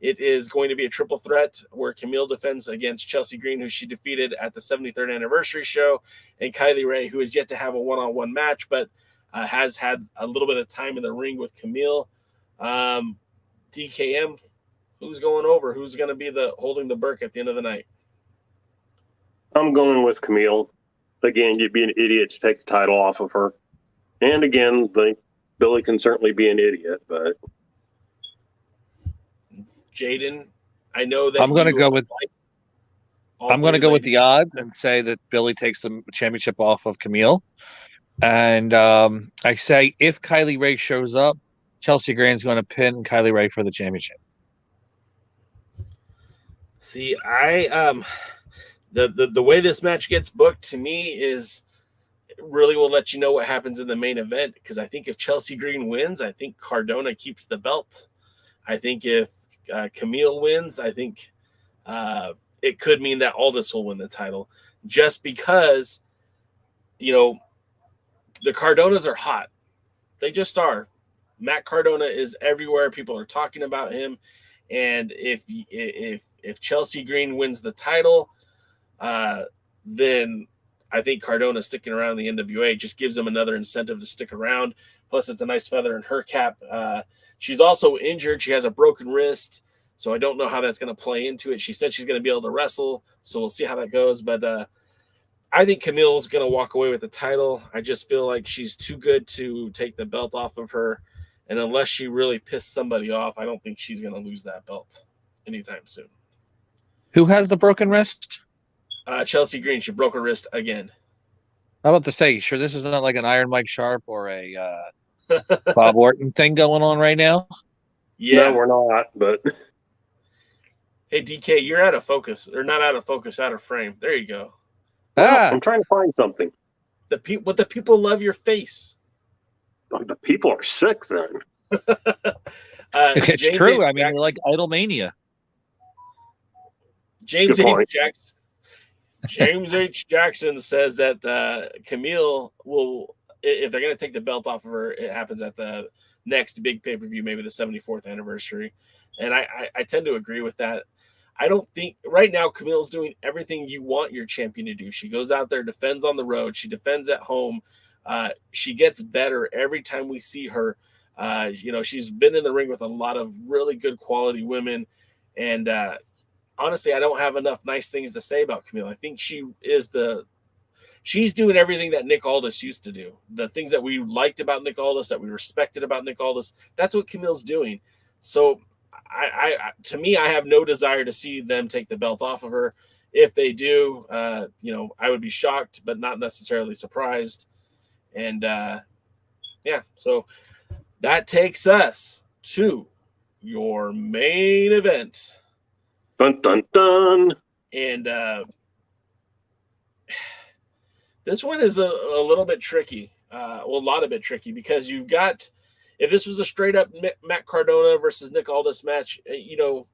It is going to be a triple threat where Camille defends against Chelsea Green, who she defeated at the 73rd anniversary show, and Kylie Ray, who has yet to have a one-on-one match, but has had a little bit of time in the ring with Camille. DKM, who's going over? Who's going to be holding the Burke at the end of the night? I'm going with Camille. Again, you'd be an idiot to take the title off of her. And again, Billy can certainly be an idiot, but Jaden, I know that I'm going to go with the odds and say that Billy takes the championship off of Camille. And I say if Kylie Ray shows up, Chelsea Green's going to pin Kylie Ray for the championship. See, the way this match gets booked to me is it really will let you know what happens in the main event, because I think if Chelsea Green wins, I think Cardona keeps the belt. I think if Camille wins, I think it could mean that Aldis will win the title, just because, the Cardonas are hot. They just are. Matt Cardona is everywhere. People are talking about him. And if Chelsea Green wins the title, then I think Cardona sticking around the NWA just gives them another incentive to stick around. Plus, it's a nice feather in her cap. She's also injured. She has a broken wrist, so I don't know how that's going to play into it. She said she's going to be able to wrestle, so we'll see how that goes. But I think Camille's going to walk away with the title. I just feel like she's too good to take the belt off of her. And unless she really pissed somebody off, I don't think she's going to lose that belt anytime soon. Who has the broken wrist? Chelsea Green. She broke her wrist again. I'm about to say, sure, this is not like an Iron Mike Sharp or a Bob Orton thing going on right now. Yeah, No, we're not. But hey, DK, you're out of focus, or not out of focus, out of frame. There you go. I'm trying to find something. The people love your face. The people are sick then. It's James true. H. I mean, Jackson, you're like Idlemania. James Good H. point. Jackson. James H. Jackson says that Camille will, if they're going to take the belt off of her, it happens at the next big pay-per-view, maybe the 74th anniversary. And I tend to agree with that. I don't think right now Camille's doing everything you want your champion to do. She goes out there, defends on the road. She defends at home. She gets better every time we see her. She's been in the ring with a lot of really good quality women. And honestly, I don't have enough nice things to say about Camille. I think she's doing everything that Nick Aldis used to do. The things that we liked about Nick Aldis, that we respected about Nick Aldis, that's what Camille's doing. So to me, I have no desire to see them take the belt off of her. If they do, I would be shocked, but not necessarily surprised. And so that takes us to your main event. Dun, dun, dun. And this one is a little bit tricky. A lot of bit tricky because you've got, if this was a straight up Matt Cardona versus Nick Aldis match, you'd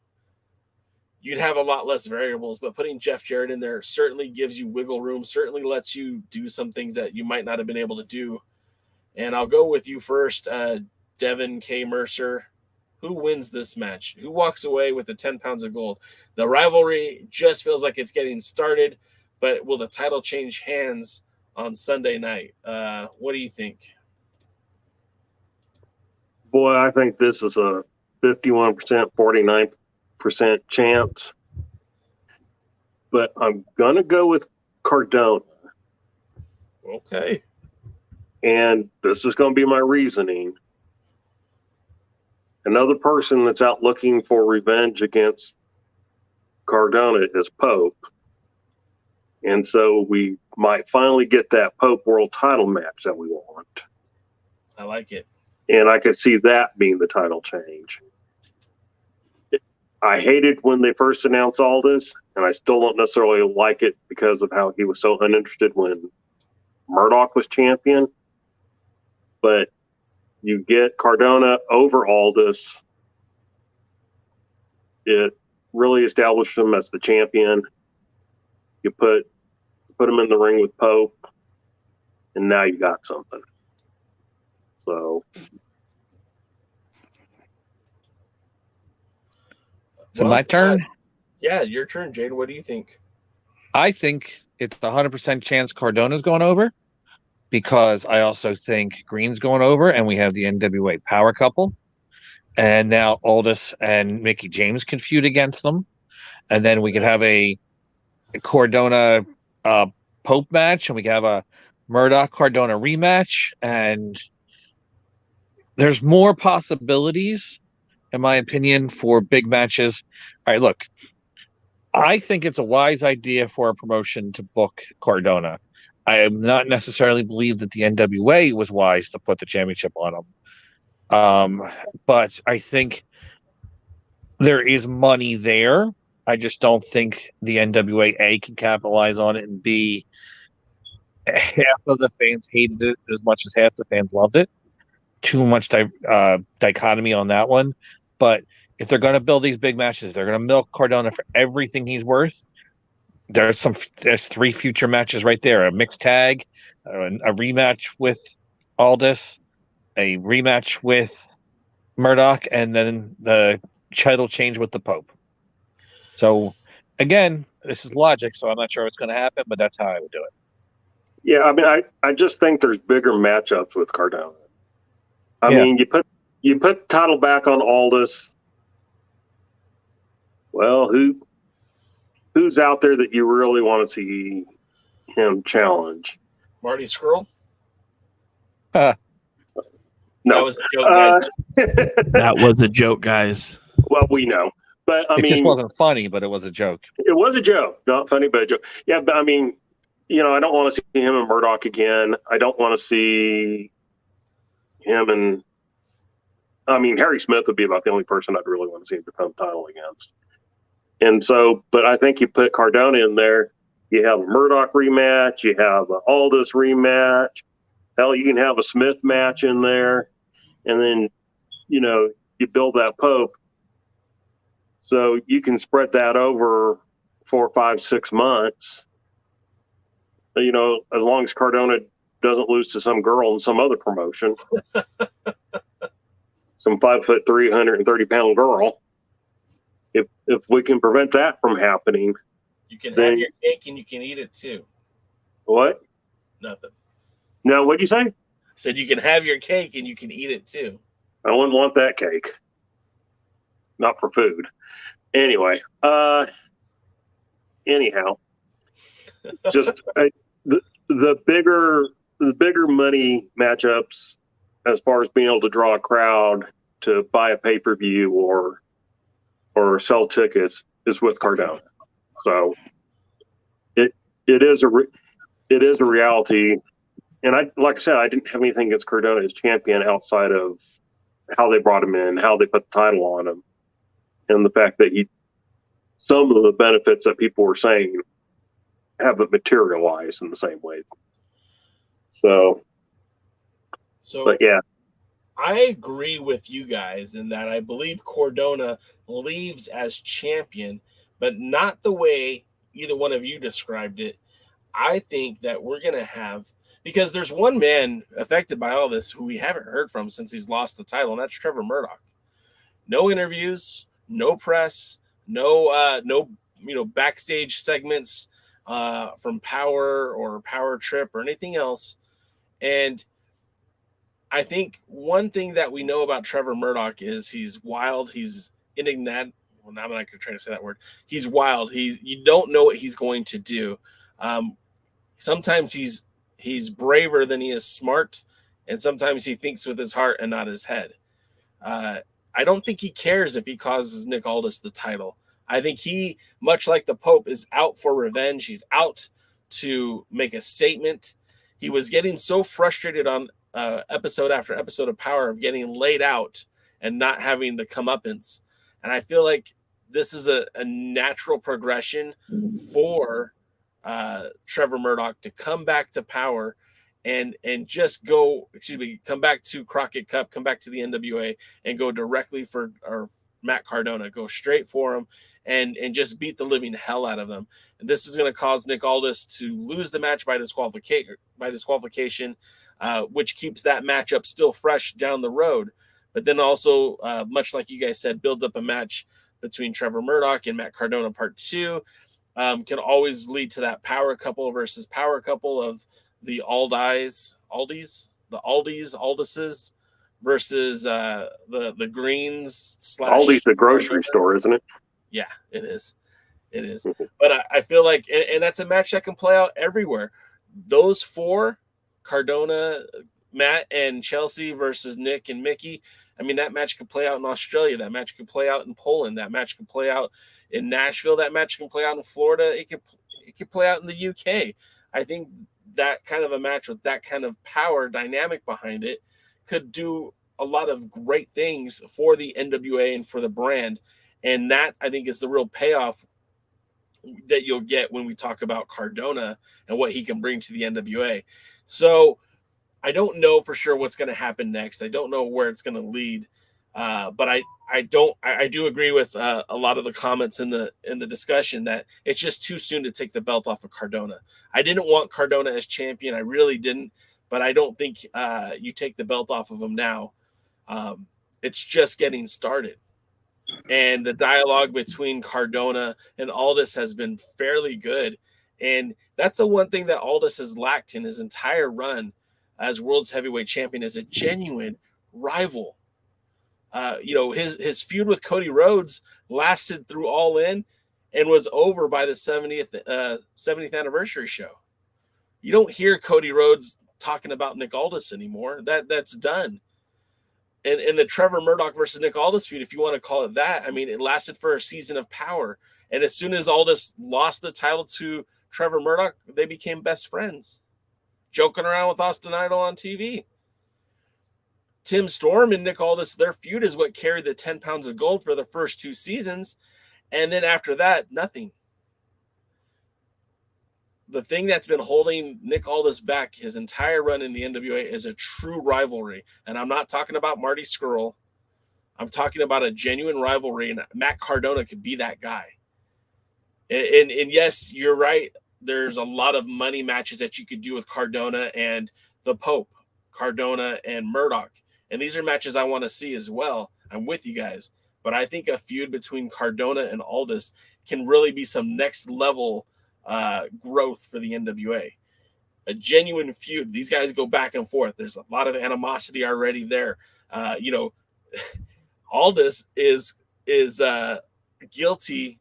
have a lot less variables, but putting Jeff Jarrett in there certainly gives you wiggle room, certainly lets you do some things that you might not have been able to do. And I'll go with you first, Devin K. Mercer. Who wins this match? Who walks away with the 10 pounds of gold? The rivalry just feels like it's getting started, but will the title change hands on Sunday night? What do you think? Boy, I think this is a 51%, 49% chance. But I'm going to go with Cardona. Okay. And this is going to be my reasoning. Another person that's out looking for revenge against Cardona is Pope. And so we might finally get that Pope World title match that we want. I like it. And I could see that being the title change. I hated when they first announced all this, and I still don't necessarily like it because of how he was so uninterested when Murdoch was champion. But you get Cardona over Aldis. It really established him as the champion. You put him in the ring with Pope, and now you got something. So, My turn? Yeah, your turn, Jade. What do you think? I think it's 100% chance Cardona's going over because I also think Green's going over, and we have the NWA power couple. And now Aldis and Mickey James can feud against them. And then we could have a Cardona Pope match, and we could have a Murdoch Cardona rematch. And there's more possibilities, in my opinion, for big matches. All right, look, I think it's a wise idea for a promotion to book Cardona. I am not necessarily believe that the NWA was wise to put the championship on him. But I think there is money there. I just don't think the NWA A can capitalize on it, and B, half of the fans hated it as much as half the fans loved it. Too much dichotomy on that one. But if they're going to build these big matches, they're going to milk Cardona for everything he's worth. There's 3 future matches right there: a mixed tag, a rematch with Aldis, a rematch with Murdoch, and then the title change with the Pope. So, again, this is logic, so I'm not sure what's going to happen, but that's how I would do it. yeah, I mean, I just think there's bigger matchups with Cardona. I mean, you put title back on Aldis. Well, who's out there that you really want to see him challenge? Marty Scurll? No. That was a joke, guys. That was a joke, guys. Well, we know. But I It mean, just wasn't funny, but it was a joke. It was a joke, not funny, but a joke. Yeah, but I mean, you know, I don't want to see him and Murdoch again. I don't want to see him and. I mean, Harry Smith would be about the only person I'd really want to see him defend the title against. And so, but I think you put Cardona in there, you have a Murdoch rematch, you have an Aldis rematch. Hell, you can have a Smith match in there, and then, you know, you build that Pope. So you can spread that over 4, 5, 6 months. You know, as long as Cardona doesn't lose to some girl in some other promotion. Some 5'3", 130-pound girl. If we can prevent that from happening, you can have your cake and you can eat it too. What? Nothing. No, what'd you say? I said you can have your cake and you can eat it too. I wouldn't want that cake. Not for food. Anyway, anyhow, just the bigger money matchups, as far as being able to draw a crowd to buy a pay-per-view or sell tickets, is with Cardona. So it is a reality. And like I said, I didn't have anything against Cardona as champion outside of how they brought him in, how they put the title on him, and the fact that some of the benefits that people were saying haven't materialized in the same way. So, but yeah, I agree with you guys in that I believe Cardona leaves as champion, but not the way either one of you described it. I think that we're going to have, because there's one man affected by all this who we haven't heard from since he's lost the title, and that's Trevor Murdoch. No interviews, no press, no backstage segments from Power or Power Trip or anything else. And I think one thing that we know about Trevor Murdoch is he's wild. He's indignant. Well, now I'm not going to try to say that word. He's wild. You don't know what he's going to do. Sometimes he's braver than he is smart, and sometimes he thinks with his heart and not his head. I don't think he cares if he causes Nick Aldis the title. I think he, much like the Pope, is out for revenge. He's out to make a statement. He was getting so frustrated on episode after episode of Power of getting laid out and not having the comeuppance. And I feel like this is a natural progression for Trevor Murdoch to come back to Power and just come back to Crockett Cup, come back to the NWA and go directly for Matt Cardona, go straight for him and just beat the living hell out of them. And this is going to cause Nick Aldis to lose the match by disqualification, which keeps that matchup still fresh down the road. But then also, much like you guys said, builds up a match between Trevor Murdoch and Matt Cardona Part 2. Can always lead to that power couple versus power couple of the Aldises versus the Greens / Aldi's the grocery store, isn't it? Yeah, it is. But I feel like, and that's a match that can play out everywhere. Those four, Cardona, Matt, and Chelsea versus Nick and Mickey, I mean, that match could play out in Australia. That match could play out in Poland. That match could play out in Nashville. That match can play out in Florida. It could play out in the UK. I think that kind of a match with that kind of power dynamic behind it could do a lot of great things for the NWA and for the brand. And that, I think, is the real payoff that you'll get when we talk about Cardona and what he can bring to the NWA. So I don't know for sure what's going to happen next. I don't know where it's going to lead. But I do agree with a lot of the comments in the discussion that it's just too soon to take the belt off of Cardona. I didn't want Cardona as champion. I really didn't, but I don't think you take the belt off of him now. It's just getting started. And the dialogue between Cardona and Aldis has been fairly good. And that's the one thing that Aldis has lacked in his entire run as World's Heavyweight Champion, is a genuine rival. His feud with Cody Rhodes lasted through All In and was over by the 70th anniversary show. You don't hear Cody Rhodes talking about Nick Aldis anymore. That's done. and the Trevor Murdoch versus Nick Aldis feud, if you want to call it that, I mean, it lasted for a season of Power. And as soon as Aldis lost the title to Trevor Murdoch, they became best friends, joking around with Austin Idol on TV. Tim Storm and Nick Aldis, their feud is what carried the 10 pounds of gold for the first 2 seasons. And then after that, nothing. The thing that's been holding Nick Aldis back his entire run in the NWA is a true rivalry. And I'm not talking about Marty Scurll. I'm talking about a genuine rivalry, and Matt Cardona could be that guy. And yes, you're right. There's a lot of money matches that you could do with Cardona and the Pope, Cardona and Murdoch. And these are matches I want to see as well. I'm with you guys. But I think a feud between Cardona and Aldis can really be some next level growth for the NWA. A genuine feud. These guys go back and forth. There's a lot of animosity already there. Aldis is guilty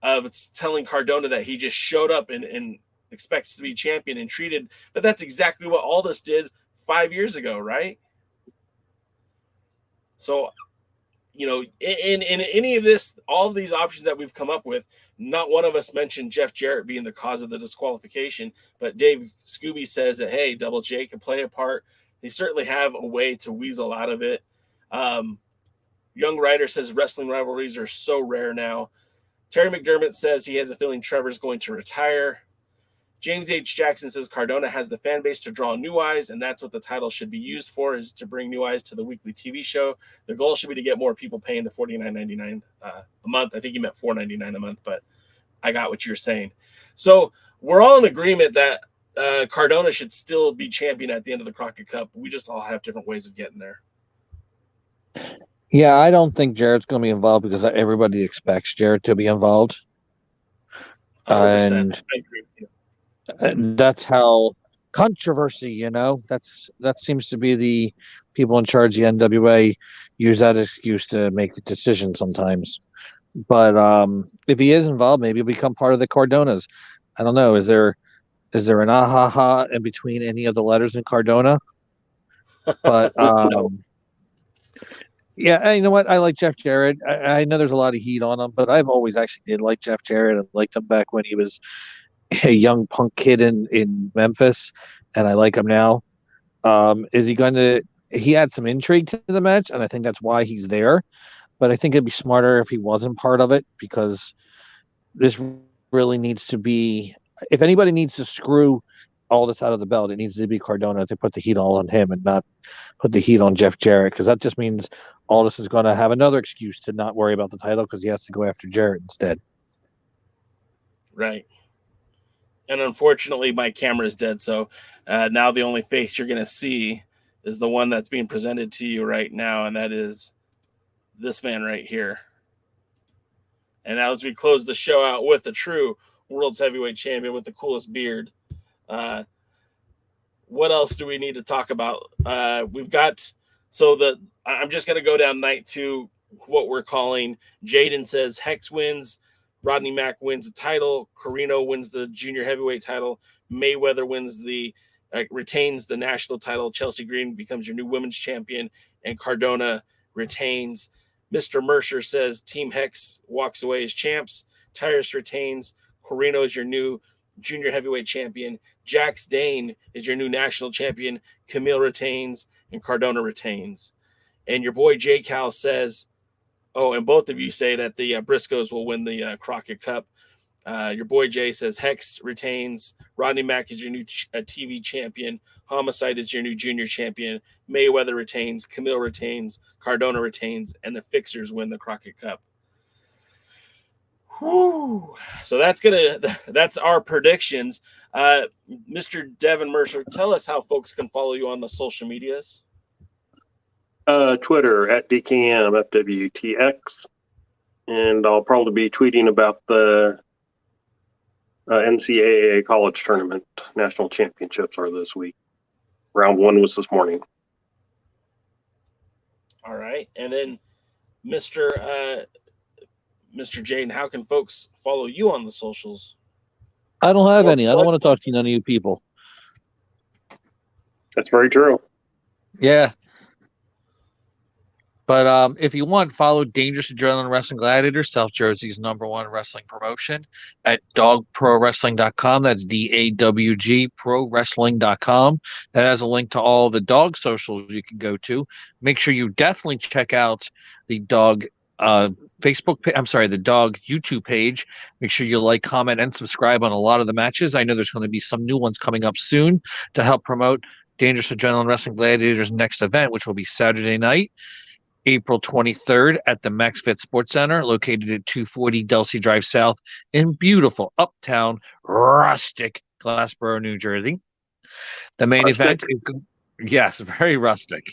of telling Cardona that he just showed up and expects to be champion and treated. But that's exactly what Aldis did 5 years ago, right? So, in any of this, all of these options that we've come up with, not one of us mentioned Jeff Jarrett being the cause of the disqualification. But Dave Scooby says that, hey, Double J can play a part. They certainly have a way to weasel out of it. Young Ryder says wrestling rivalries are so rare now. Terry McDermott says he has a feeling Trevor's going to retire. James H. Jackson says Cardona has the fan base to draw new eyes, and that's what the title should be used for, is to bring new eyes to the weekly TV show. The goal should be to get more people paying the $49.99 a month. I think you meant $4.99 a month, but I got what you're saying. So we're all in agreement that Cardona should still be champion at the end of the Crockett Cup. We just all have different ways of getting there. Yeah, I don't think Jarrett's going to be involved because everybody expects Jarrett to be involved. 100%. And I agree with you. That's how controversy, that seems to be the people in charge of the NWA use that excuse to make the decision sometimes. But if he is involved, maybe he'll become part of the Cardonas. I don't know. Is there an ha in between any of the letters in Cardona? But yeah, you know what? I like Jeff Jarrett. I know there's a lot of heat on him, but I've always actually did like Jeff Jarrett. I liked him back when he was a young punk kid in Memphis, and I like him now. Is he going to? He had some intrigue to the match, and I think that's why he's there. But I think it'd be smarter if he wasn't part of it, because this really needs to be. If anybody needs to screw Aldis out of the belt, it needs to be Cardona to put the heat all on him and not put the heat on Jeff Jarrett, because that just means Aldis is going to have another excuse to not worry about the title because he has to go after Jarrett instead. Right. And unfortunately, my camera is dead, so now the only face you're going to see is the one that's being presented to you right now, and that is this man right here. And as we close the show out with the true World's Heavyweight Champion with the coolest beard, what else do we need to talk about? We've got, I'm just going to go down night 2, what we're calling. Jaden says Hex wins. Rodney Mack wins the title. Carino wins the junior heavyweight title. Mayweather wins retains the national title. Chelsea Green becomes your new women's champion, and Cardona retains. Mr. Mercer says Team Hex walks away as champs. Tyrus retains. Carino is your new junior heavyweight champion. Jax Dane is your new national champion. Camille retains, and Cardona retains. And your boy J. Cal says, and both of you say that the Briscoes will win the Crockett Cup. Your boy Jay says Hex retains. Rodney Mack is your new TV champion. Homicide is your new junior champion. Mayweather retains. Camille retains. Cardona retains. And the Fixers win the Crockett Cup. Whew. So that's our predictions. Mr. Devin Mercer, tell us how folks can follow you on the social medias. Twitter at DKMFWTX, and I'll probably be tweeting about the NCAA college tournament. National championships are this week. Round 1 was this morning. All right, and then Mr. Jaden, how can folks follow you on the socials? I don't have any. I don't want to talk to none of you people. That's very true. Yeah. But if you want, follow Dangerous Adrenaline Wrestling Gladiators, South Jersey's #1 wrestling promotion, at dogprowrestling.com. That's DAWG prowrestling.com. That has a link to all the dog socials you can go to. Make sure you definitely check out the dog the dog YouTube page. Make sure you like, comment, and subscribe on a lot of the matches. I know there's going to be some new ones coming up soon to help promote Dangerous Adrenaline Wrestling Gladiators' next event, which will be Saturday night, April 23rd at the Max Fit Sports Center, located at 240 Delsey Drive South in beautiful uptown rustic Glassboro, New Jersey. The main event is, yes, very rustic.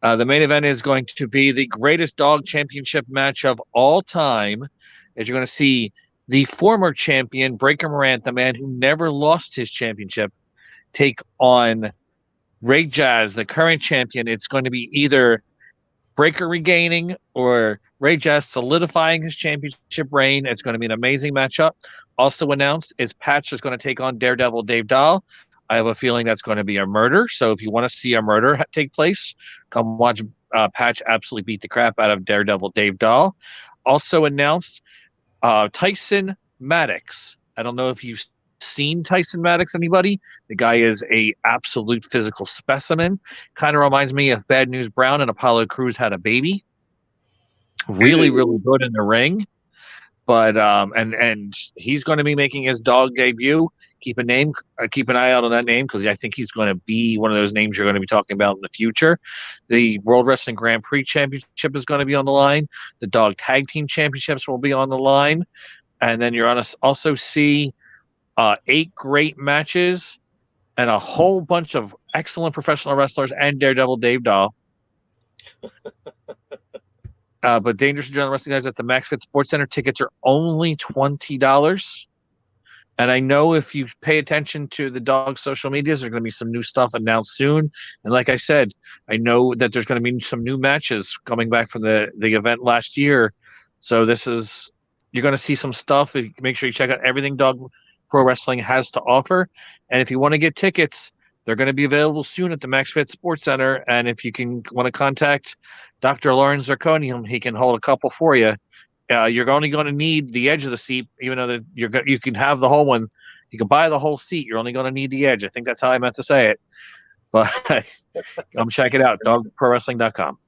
The main event is going to be the greatest dog championship match of all time, as you're going to see the former champion, Breaker Morant, the man who never lost his championship, take on Ray Jazz, the current champion. It's going to be either Breaker regaining or Ray Jazz solidifying his championship reign. It's going to be an amazing matchup. Also announced is Patch is going to take on Daredevil Dave Dahl. I have a feeling that's going to be a murder. So if you want to see a murder take place, come watch Patch absolutely beat the crap out of Daredevil Dave Dahl. Also announced Tyson Maddox. I don't know if you've seen Tyson Maddox, anybody. The guy is a absolute physical specimen. Kind of reminds me of Bad News Brown and Apollo Crews had a baby. Really, really good in the ring. But and he's going to be making his dog debut. Keep an eye out on that name, because I think he's going to be one of those names you're going to be talking about in the future. The World Wrestling Grand Prix Championship is going to be on the line. The Dog Tag Team Championships will be on the line, and then you're going to also see 8 great matches and a whole bunch of excellent professional wrestlers and Daredevil Dave Dahl. But Dangerous Adrenaline Wrestling guys at the Max Fit Sports Center, tickets are only $20. And I know if you pay attention to the dog social medias, there's going to be some new stuff announced soon. And like I said, I know that there's going to be some new matches coming back from the event last year. So you're going to see some stuff. Make sure you check out everything Dog Pro Wrestling has to offer. And if you want to get tickets, they're going to be available soon at the Max Fit Sports Center. And if you want to contact Dr. Lauren Zirconium, he can hold a couple for you. You're only going to need the edge of the seat, even though you can have the whole one. You can buy the whole seat. You're only going to need the edge. I think that's how I meant to say it. But come check it out, dogprowrestling.com.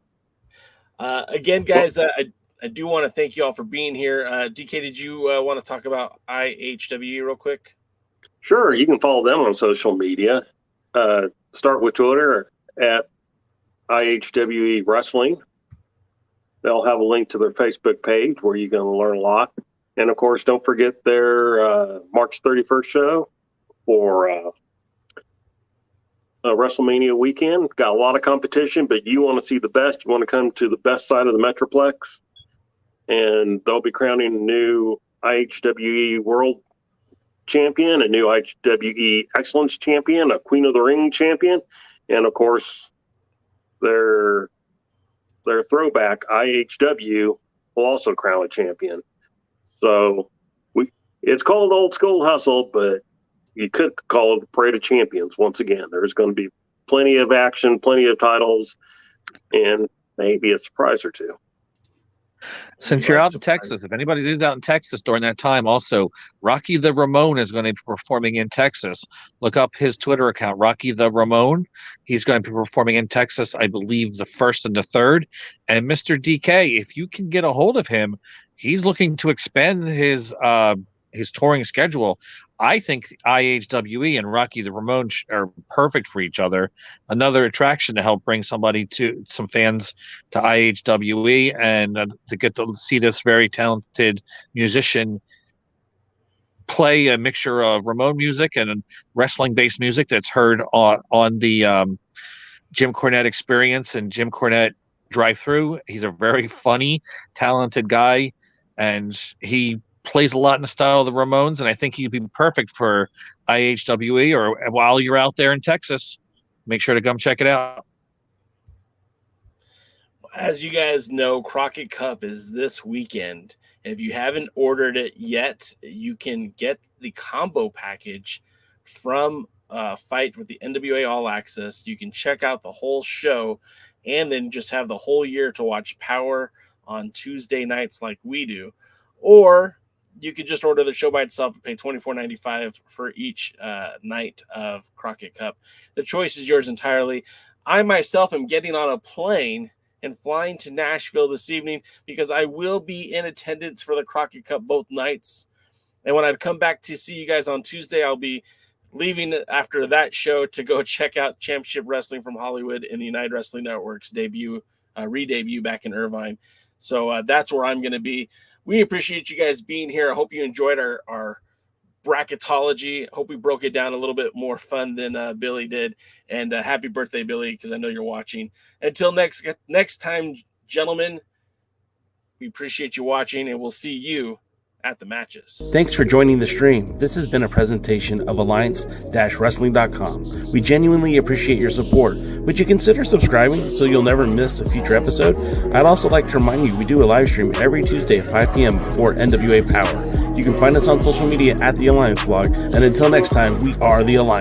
Again, guys, I do want to thank you all for being here. DK, did you want to talk about IHWE real quick? Sure. You can follow them on social media. Start with Twitter at IHWE Wrestling. They'll have a link to their Facebook page where you're going to learn a lot. And, of course, don't forget their March 31st show for WrestleMania weekend. Got a lot of competition, but you want to see the best. You want to come to the best side of the Metroplex. And they'll be crowning a new IHWE World Champion, a new IHWE Excellence Champion, a Queen of the Ring Champion, and, of course, their throwback IHW will also crown a champion. So it's called Old School Hustle, but you could call it Parade of Champions. Once again, there's going to be plenty of action, plenty of titles, and maybe a surprise or two. Since you're out in Texas, if anybody is out in Texas during that time, also Rocky the Ramon is going to be performing in Texas. Look up his Twitter account, Rocky the Ramon. He's going to be performing in Texas, I believe, the 1st and the 3rd. And Mr. DK, if you can get a hold of him, he's looking to expand his touring schedule. I think IHWE and Rocky the Ramon are perfect for each other. Another attraction to help bring some fans to IHWE and to get to see this very talented musician play a mixture of Ramon music and wrestling-based music that's heard on the Jim Cornette Experience and Jim Cornette Drive-Thru. He's a very funny, talented guy, and he plays a lot in the style of the Ramones, and I think he'd be perfect for IHWE. Or while you're out there in Texas, make sure to come check it out. As you guys know, Crockett Cup is this weekend. If you haven't ordered it yet, you can get the combo package from Fight with the NWA All Access. You can check out the whole show, and then just have the whole year to watch Power on Tuesday nights like we do. Or you could just order the show by itself and pay $24.95 for each night of Crockett Cup. The choice is yours entirely. I myself am getting on a plane and flying to Nashville this evening because I will be in attendance for the Crockett Cup both nights. And when I come back to see you guys on Tuesday, I'll be leaving after that show to go check out Championship Wrestling from Hollywood in the United Wrestling Network's re-debut back in Irvine. So that's where I'm going to be. We appreciate you guys being here. I hope you enjoyed our bracketology. I hope we broke it down a little bit more fun than Billy did. And happy birthday, Billy, because I know you're watching. Until next time, gentlemen, we appreciate you watching, and we'll see you at the matches. Thanks for joining the stream. This has been a presentation of Alliance-Wrestling.com. We genuinely appreciate your support. Would you consider subscribing so you'll never miss a future episode? I'd also like to remind you we do a live stream every Tuesday at 5 p.m. before NWA Power. You can find us on social media at The Alliance Blog. And until next time, we are The Alliance.